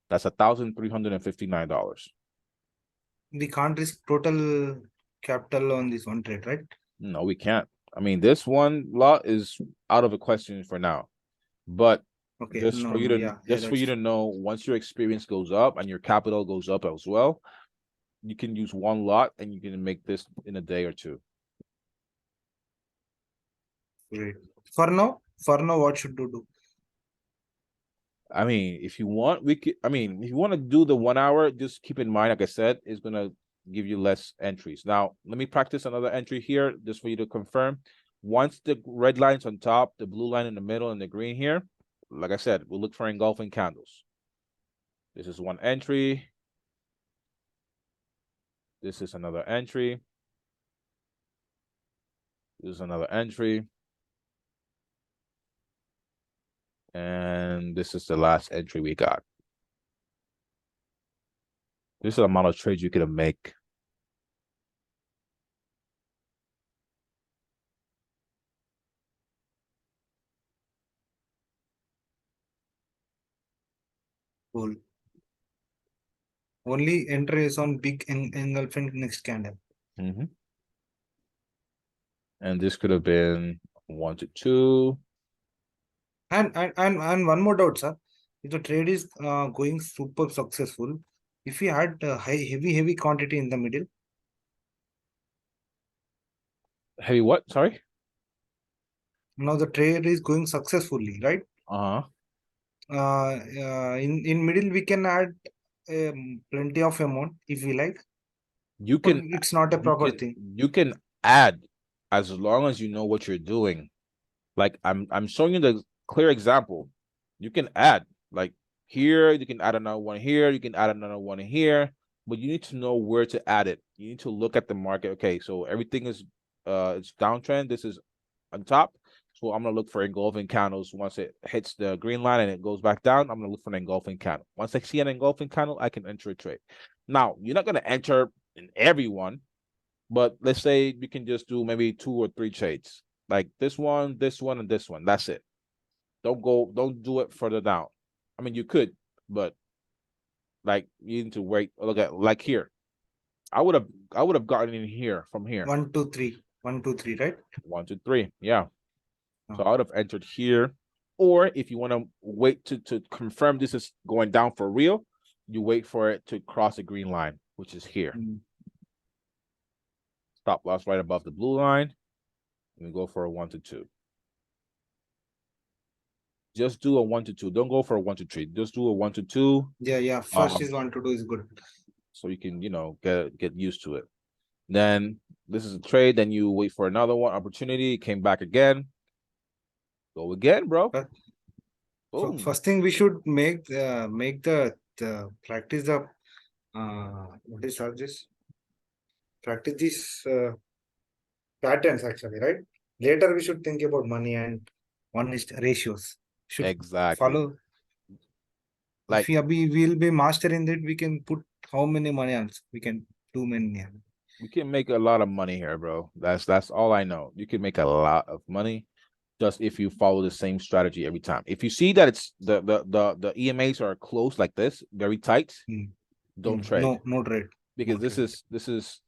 that's $1,359. We can't risk total capital on this one trade, right? No, we can't. I mean, this one lot is out of the question for now. But Okay, just no, for you no, to yeah, just for that's you to know, once your experience goes up and your capital goes up as well, you can use one lot and you can make this in a day or two. great. For now, what should you do? I mean, if you want, we could. I mean, if you want to do the 1 hour, just keep in mind, like I said, it's gonna give you less entries. Now, let me practice another entry here, just for you to confirm. Once the red line's on top, the blue line in the middle, and the green here, like I said, we'll look for engulfing candles. This is one entry. This is another entry. This is another entry. And this is the last entry we got. This is the amount of trades you could make. Cool. Only entry is on big engulfing next candle. Mm-hmm. And this could have been 1 to 2. And one more doubt, sir. If the trade is going super successful, if we had heavy quantity in the middle, Heavy what? Sorry? now the trade is going successfully, right? Uh-huh. In middle we can add plenty of amount if we like, You or can it's not a proper thing. you can add as long as you know what you're doing. Like I'm showing you the clear example. You can add like here, you can add another one here, you can add another one here, but you need to know where to add it. You need to look at the market. Okay, so everything is it's downtrend. This is on top. So I'm gonna look for engulfing candles. Once it hits the green line and it goes back down, I'm gonna look for an engulfing candle. Once I see an engulfing candle, I can enter a trade. Now, you're not gonna enter in every one, but let's say you can just do maybe 2 or 3 trades, like this one, and this one. That's it. Don't do it further down. I mean, you could, but like you need to wait. Look at like here. I would have gotten in here from here. 1, 2, 3, 1, 2, 3, right? 1 to 3, yeah. So Oh. I would have entered here. Or if you want to wait to confirm this is going down for real, you wait for it to cross the green line, which is here. Stop loss right above the blue line. And we go for a 1 to 2. Just do a 1 to 2. Don't go for a 1 to 3. Just do a 1 to 2. Yeah. First is 1 to 2 is good. So you can, get used to it. Then this is a trade. Then you wait for another one opportunity. Came back again. Go again, bro. So Boom. first thing we should make the practice the what is this? Practice these patterns actually, right? Later we should think about money and one is ratios. Should Exactly. follow. Like If we will be master in that, we can put how many money else? We can do many. we can make a lot of money here, bro. That's all I know. You can make a lot of money just if you follow the same strategy every time. If you see that it's the EMAs are close like this, very tight, don't trade. No trade. Because No this is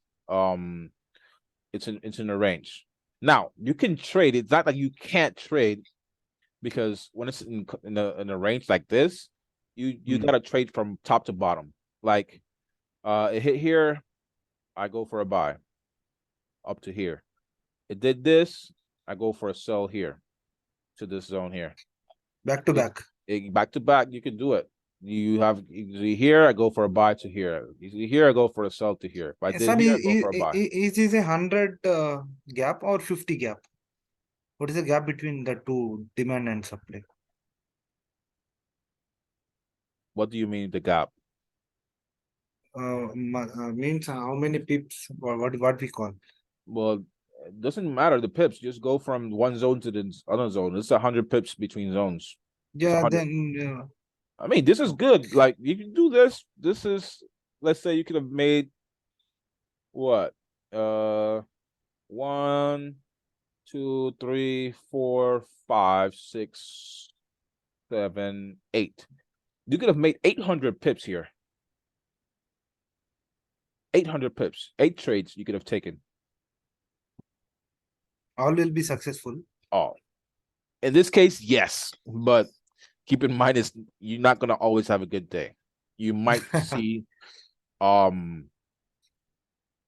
it's in a range. Now you can trade. It's not that you can't trade, because when it's in a range like this, you gotta trade from top to bottom. Like it hit here, I go for a buy up to here. It did this, I go for a sell here to this zone here. Back to back. Back to back, you can do it. You have here, I go for a buy to here. Here, I go for a sell to here. If I did Sir, here, I go for a buy. is this a 100 gap or 50 gap? What is the gap between the two, demand and supply? What do you mean the gap? Means how many pips or what we call? Well, it doesn't matter the pips. Just go from one zone to the other zone. It's 100 pips between zones. Yeah, then I mean, this is good. Like you can do this. This is, let's say you could have made what? 1, 2, 3, 4, 5, 6, 7, 8. You could have made 800 pips here. 800 pips, 8 trades you could have taken. all will be successful. All. In this case, yes, but keep in mind is you're not gonna always have a good day. You might see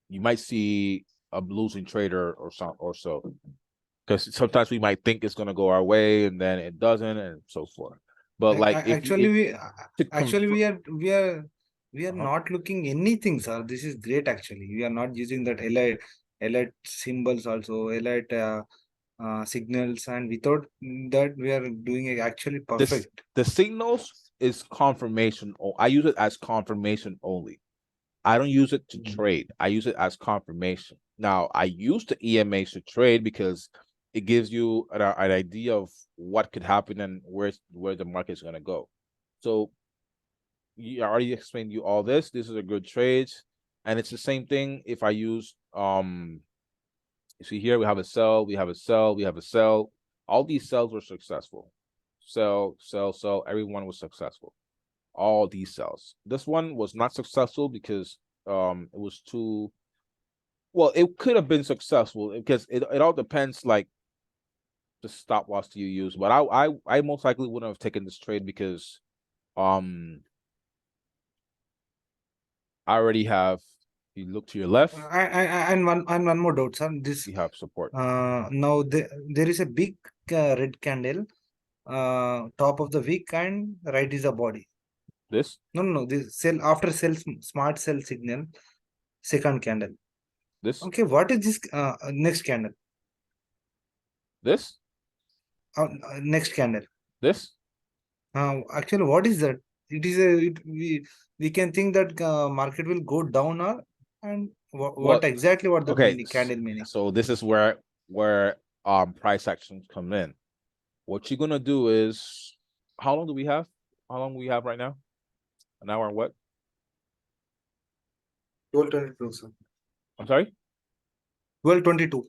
you might see a losing trader or so. Because sometimes we might think it's gonna go our way and then it doesn't, and so forth. But like actually we are Uh-huh. not looking anything, sir. This is great actually. We are not using that elite symbols also, elite signals, and without that we are doing it actually perfect. The signals is confirmation. I use it as confirmation only. I don't use it to trade. I use it as confirmation. Now I use the EMAs to trade because it gives you an idea of what could happen and where the market is going to go. So I already explained you all this. This is a good trade, and it's the same thing if I use you see here we have a sell, we have a sell, we have a sell. All these sells were successful. Sell, sell, sell. Everyone was successful. All these sells. This one was not successful because it was too well. It could have been successful because it all depends like the stop loss you use. But I most likely wouldn't have taken this trade because I already have. You look to your left. And one more doubt, sir. This You have support. now there is a big red candle, top of the wick, and right is the body. This? No. This sell after sell smart sell signal, second candle. This? Okay, what is this next candle? This? Next candle. This? Actually, what is that? It is a we can think that market will go down or and what exactly what the meaning, candle meaning. So this is where price actions come in. What you're gonna do is, how long do we have? How long do we have right now? An hour and what? 12:22, sir. I'm sorry? 12:22.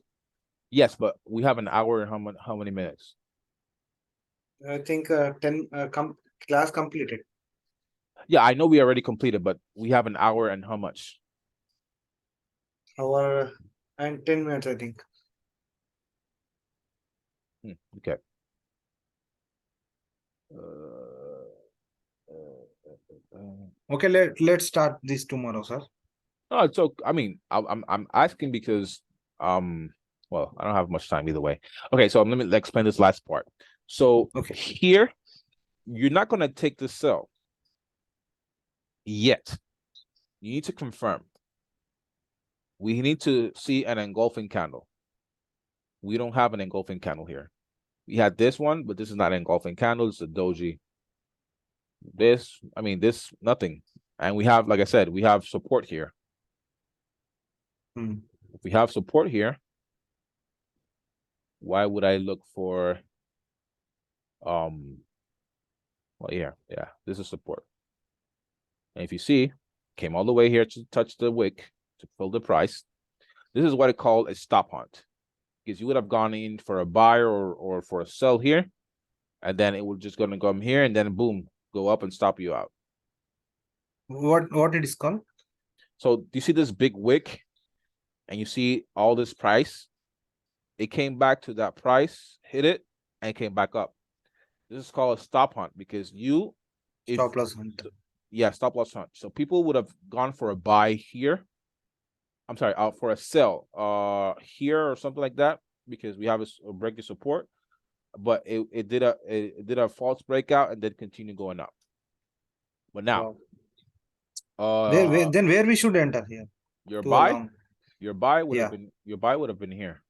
Yes, but we have an hour and how many minutes? I think 10 class completed. Yeah, I know we already completed, but we have an hour and how much? Hour and 10 minutes, I think. Okay. Okay, let's start this tomorrow, sir. No, so I mean, I'm asking because well, I don't have much time either way. Okay, so let me explain this last part. So here, you're not gonna take the sell yet. You need to confirm. We need to see an engulfing candle. We don't have an engulfing candle here. We had this one, but this is not an engulfing candle. It's a doji. This, I mean, this, nothing. And we have, like I said, we have support here. If we have support here, why would I look for, well, yeah, this is support. And if you see, came all the way here to touch the wick to fill the price. This is what I call a stop hunt. because you would have gone in for a buy or for a sell here, and then it would just gonna come here and then boom, go up and stop you out. What it is called? So do you see this big wick, and you see all this price? It came back to that price, hit it, and came back up. This is called a stop hunt because Stop loss hunt. yeah, stop loss hunt. So people would have gone for a buy here. I'm sorry, for a sell here or something like that because we have a break of support, but it did a false breakout and then continue going up. But now, then where we should enter here? your To a buy, long. your buy would have Yeah. been your buy would have been here.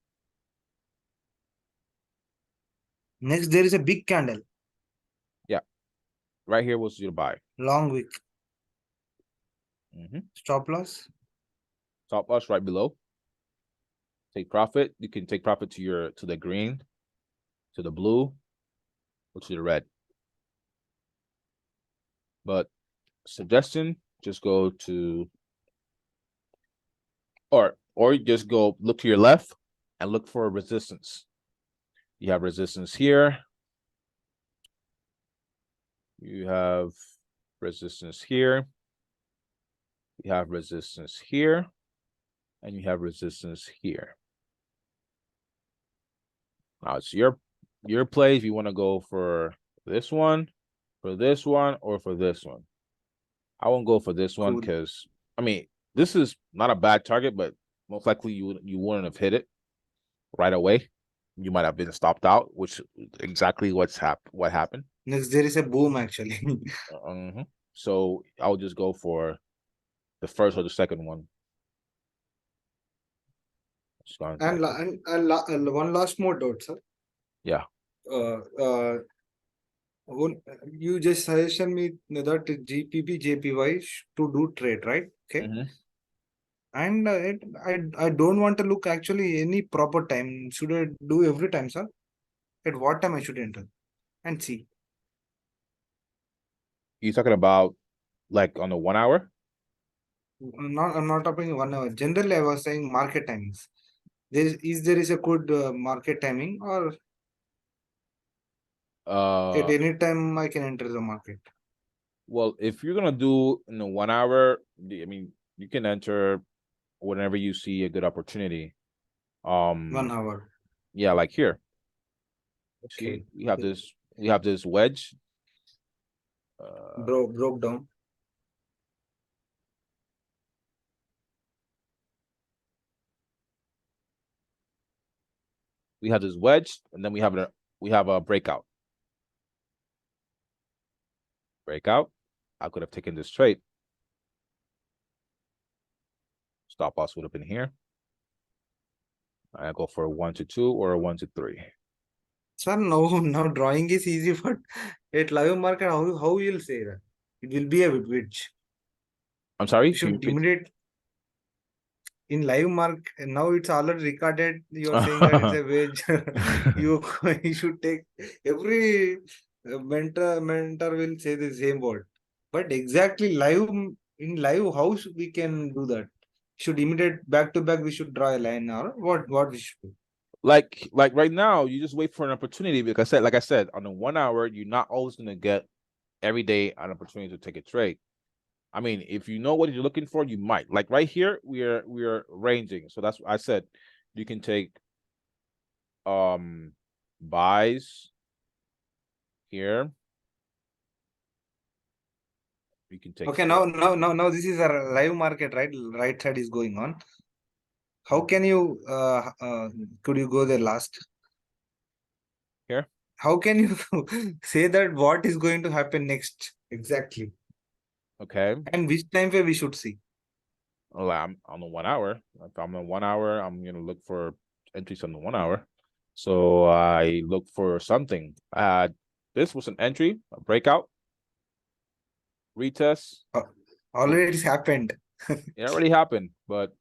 Next, there is a big candle. Yeah, right here was your buy. Long wick. Mm-hmm. Stop loss. Stop loss right below. Take profit. You can take profit to the green, to the blue, or to the red. But suggestion, just go to or you just go look to your left and look for resistance. You have resistance here. You have resistance here. You have resistance here. And you have resistance here. Now it's your play if you want to go for this one, or for this one. I won't go for this one Cool. because I mean this is not a bad target, but most likely you wouldn't have hit it right away. You might have been stopped out, which exactly what happened. Next, there is a boom actually. So I'll just go for the first or the second one. And one last more doubt, sir. Yeah. You just suggestion me that GPP, JPY to do trade, right? Okay. And I don't want to look actually any proper time. Should I do every time, sir? At what time I should enter and see? You talking about like on the 1 hour? I'm not talking 1 hour. Generally, I was saying market timings. There is a good market timing, or at any time I can enter the market? Well, if you're gonna do in the 1 hour, I mean, you can enter whenever you see a good opportunity. 1 hour. Yeah, like here. Okay. See, we have this wedge. Broke down. We have this wedge, and then we have a breakout. Breakout. I could have taken this trade. Stop loss would have been here. I go for a 1 to 2 or a 1 to 3. Sir, now drawing is easy, but at live market, how you'll say that? It will be a wedge. I'm sorry. You should immediate in live mark. Now it's already recorded. You are saying that it's a wedge. you should take every mentor will say the same word. But exactly in live, how we can do that? Should immediate back to back. We should draw a line, or what we should do? Like right now, you just wait for an opportunity. Because like I said, on the 1 hour, you're not always gonna get every day an opportunity to take a trade. I mean, if you know what you're looking for, you might. Like right here, we are ranging. So that's what I said. You can take buys here. You can take Okay, now this is a live market, right? Right side is going on. How can you could you go there last? Here. How can you say that what is going to happen next exactly? Okay. And which time frame we should see? Well, I'm on the 1 hour. If I'm on 1 hour, I'm gonna look for entries on the 1 hour. So I look for something. This was an entry, a breakout, retest. Already it's happened. It already happened, but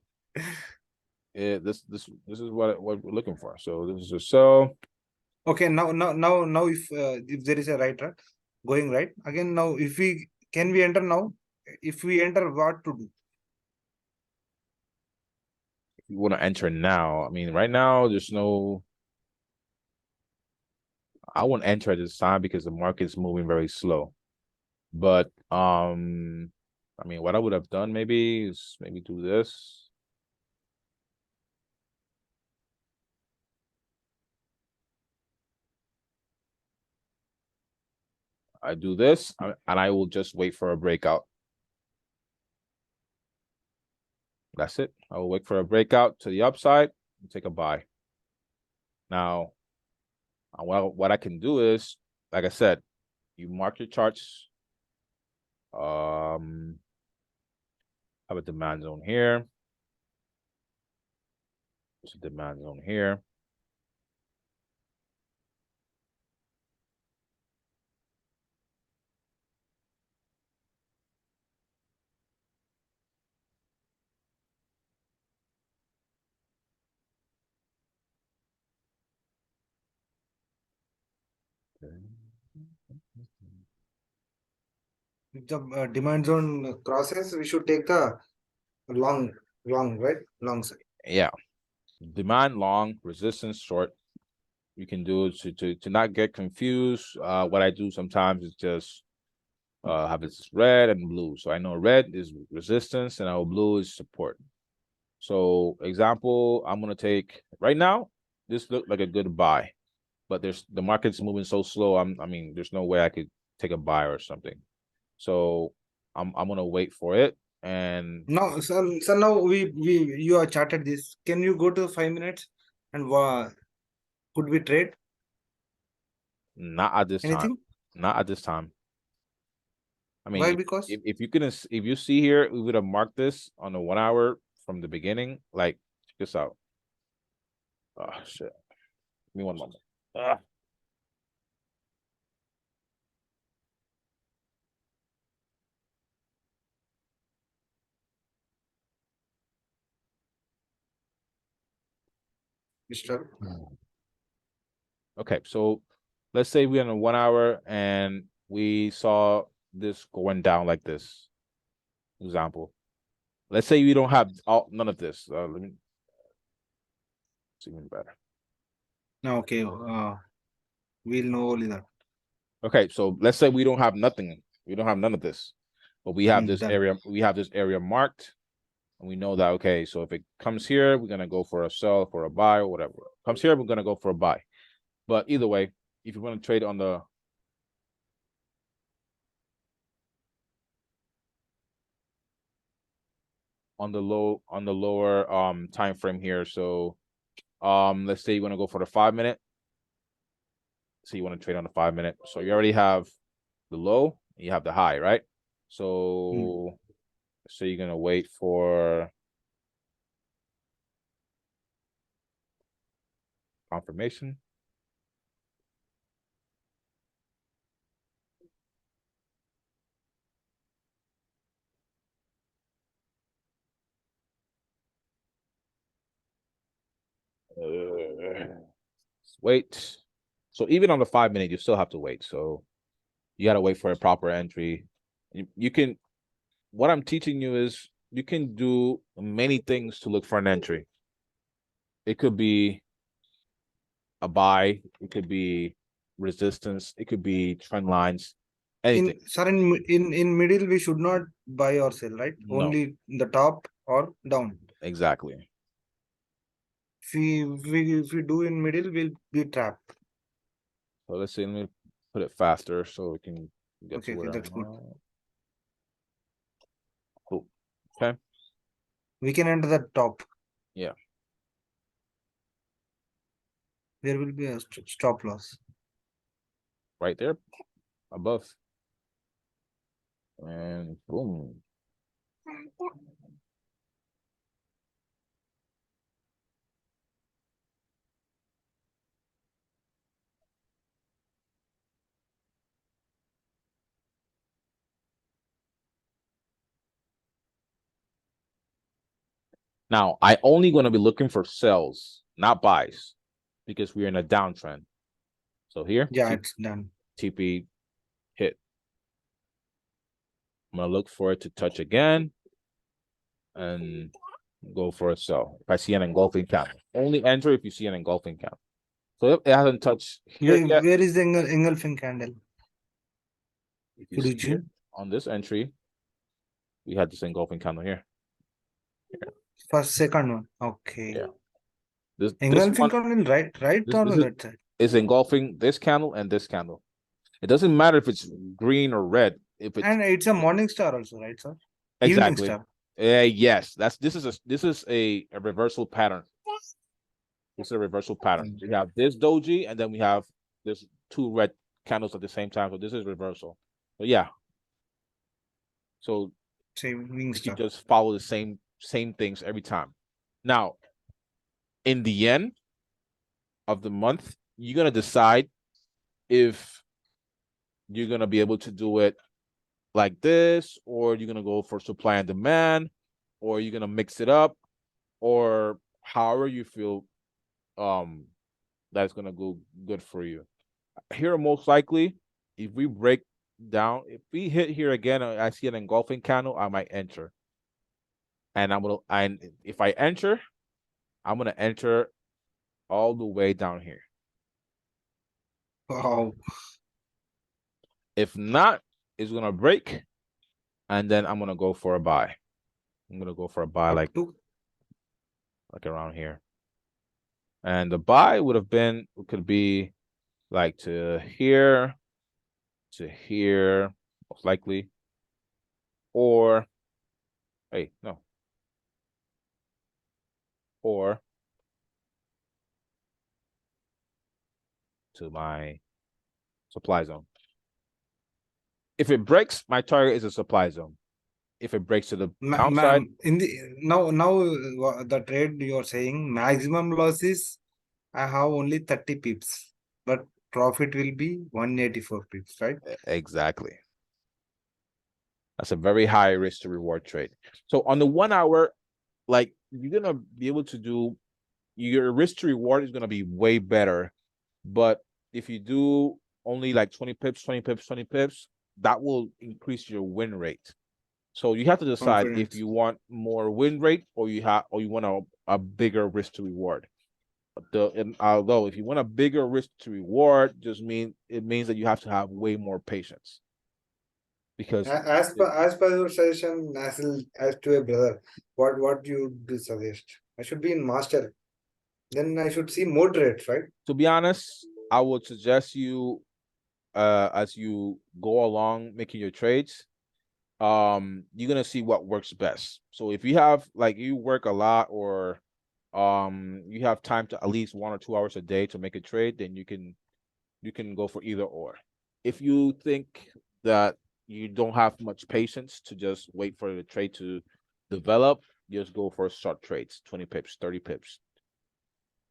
this is what we're looking for. So this is a sell. Okay, now if there is a right track going right again, now if we can we enter now? If we enter, what to do? you want to enter now, I mean, right now there's no. I won't enter at this time because the market's moving very slow. But I mean, what I would have done maybe is maybe do this. I do this, and I will just wait for a breakout. That's it. I will wait for a breakout to the upside and take a buy. Now, what I can do is, like I said, you mark your charts. Have a demand zone here. There's a demand zone here. If the demand zone crosses, we should take the long, right? Long side. Yeah, demand long, resistance short. You can do to not get confused. What I do sometimes is just have this red and blue. So I know red is resistance and our blue is support. So example, I'm gonna take right now. This looked like a good buy, but the market's moving so slow. I mean, there's no way I could take a buy or something. So I'm gonna wait for it and Now, so now you have charted this. Can you go to 5 minutes and could we trade not at this time. anything? Not at this time. I Why? mean, Because if you can if you see here, we would have marked this on the 1 hour from the beginning. Like, check this out. Oh shit. Give me one moment. Ah. Mr. Okay, so let's say we're in a 1 hour and we saw this going down like this. Example. Let's say we don't have none of this. Let me. It's even better. No, okay. We'll know only that. Okay, so let's say we don't have nothing. We don't have none of this, but we have this Done. area. We have this area marked, and we know that. Okay, so if it comes here, we're gonna go for a sell, for a buy, or whatever. Comes here, we're gonna go for a buy. But either way, if you want to trade on the lower time frame here, so let's say you want to go for the 5 minute. So you want to trade on the 5 minute. So you already have the low, and you have the high, right? So you're gonna wait for confirmation. Wait. So even on the 5 minute, you still have to wait. So you gotta wait for a proper entry. You can. What I'm teaching you is you can do many things to look for an entry. It could be a buy. It could be resistance. It could be trend lines. Anything. In middle we should not buy or sell, right? No, Only in the top or down. exactly. If we do in middle, we'll be trapped. So let's see. Let me put it faster so we can get to Okay, where I that's good. want. Cool. Okay. We can enter the top. Yeah. There will be a stop loss. Right there, above, and boom. Now, I only going to be looking for sells, not buys, because we're in a downtrend. So here, Yeah, it's done. TP hit. I'm going to look for it to touch again. And go for a sell. If I see an engulfing candle, only enter if you see an engulfing candle. So it hasn't touched here yet. Where is the engulfing candle? If you Could see you it choose? on this entry, we had this engulfing candle here. First, second one. Okay. Yeah. This Engulfing one, candle, right this or this on that side? is engulfing this candle and this candle. It doesn't matter if it's green or red. If it's And it's a morning star also, right, sir? Evening exactly, star. yes, this is a reversal pattern. This is a reversal pattern. We have this doji, and then we have this two red candles at the same time. So this is reversal. So yeah. So Evening you star. just follow the same things every time. Now, in the end of the month, you're gonna decide if you're gonna be able to do it like this, or you're gonna go for supply and demand, or you're gonna mix it up, or however you feel that's gonna go good for you. Here, most likely, if we break down, if we hit here again, I see an engulfing candle, I might enter. And if I enter, I'm gonna enter all the way down here. Wow. If not, it's gonna break, and then I'm gonna go for a buy. I'm gonna go for a buy Up like to around here. And the buy would have been could be like to here, most likely, or hey, no, or to my supply zone. If it breaks, my target is a supply zone. If it breaks to the downside, ma'am, in the now the trade you're saying maximum loss is I have only 30 pips, but profit will be 184 pips, right? exactly. That's a very high risk to reward trade. So on the 1 hour, like you're gonna be able to do your risk to reward is gonna be way better. But if you do only like 20 pips, 20 pips, 20 pips, that will increase your win rate. So you have to decide if Confidence. you want more win rate or you want a bigger risk to reward. Although if you want a bigger risk to reward, it means that you have to have way more patience because As per your suggestion, as to a brother, what you do suggest? I should be in master. Then I should see more trades, right? to be honest, I would suggest you as you go along making your trades, you're gonna see what works best. So if you have like you work a lot or you have time to at least 1 or 2 hours a day to make a trade, then you can go for either or. If you think that you don't have much patience to just wait for the trade to develop, just go for short trades, 20 pips, 30 pips.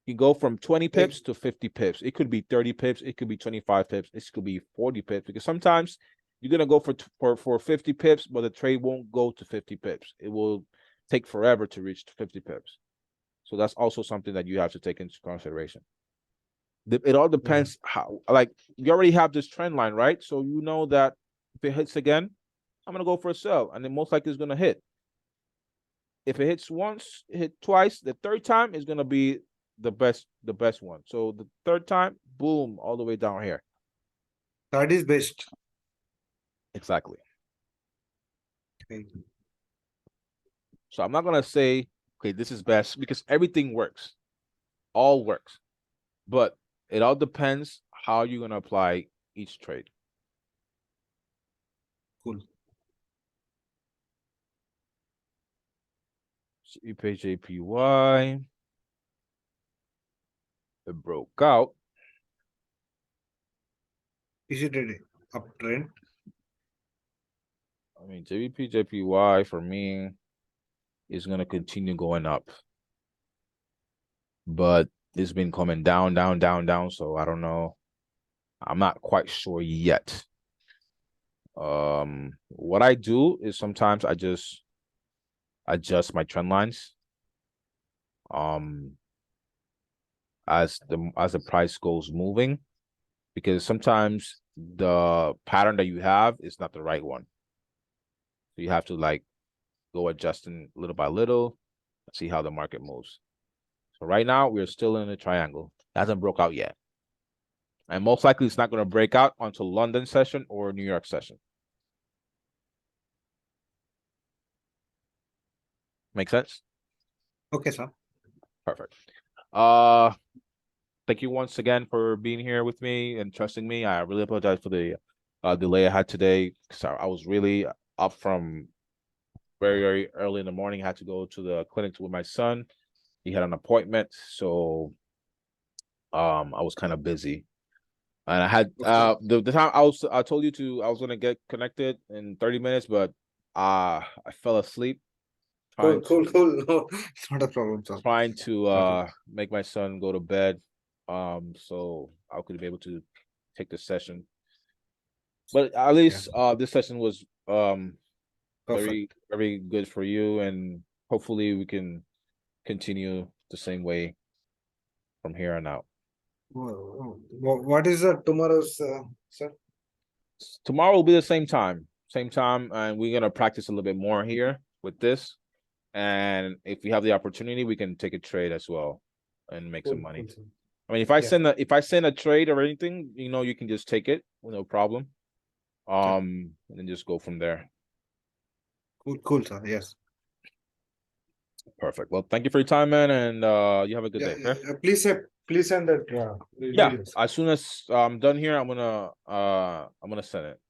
You go from 20 Like, pips to 50 pips. It could be 30 pips, it could be 25 pips, it could be 40 pips because sometimes you're gonna go for 50 pips, but the trade won't go to 50 pips. It will take forever to reach 50 pips. So that's also something that you have to take into consideration. It all depends how, like, you already have this trend line, right? So you know that if it hits again, I'm gonna go for a sell, and then most likely it's gonna hit. If it hits once, hit twice, the third time is gonna be the best one. So the third time, boom, all the way down here. that is best. Exactly. Okay. So I'm not gonna say, okay, this is best because everything works, all works, but it all depends how you're gonna apply each trade. Cool. CPJPY, it broke out. Is it a uptrend? I mean, JPY for me is gonna continue going up, but it's been coming down, down, down, down. So I don't know. I'm not quite sure yet. What I do is sometimes I just adjust my trend lines. Um, as the price goes moving, because sometimes the pattern that you have is not the right one. So you have to like go adjusting little by little. Let's see how the market moves. So right now we're still in a triangle. It hasn't broke out yet. And most likely it's not going to break out until London session or New York session. Make sense? Okay, sir. Perfect. Thank you once again for being here with me and trusting me. I really apologize for the delay I had today, because I was really up from very, very early in the morning. I had to go to the clinic with my son. He had an appointment, so I was kind of busy. And I had Okay. the time I told you I was gonna get connected in 30 minutes, but I fell asleep Cool, trying cool, to cool. No, it's not a problem, sir. Got it. make my son go to bed, so I could be able to take the session. But at Yeah, least this session was very, perfect. very good for you, and hopefully we can continue the same way from here on out. What is the tomorrow's, sir? Tomorrow will be the same time, and we're gonna practice a little bit more here with this. And if we have the opportunity, we can take a trade as well and make some Cool, money. cool, sir. I mean, Yeah, if I send a trade or anything, you can just take it, no problem. yeah. And then just go from there. Cool, cool, sir. Yes. Perfect. Well, thank you for your time, man, and you have a good Yeah, day. yeah, Okay? yeah. Please send that Yeah. videos. As soon as I'm done here, I'm gonna send it.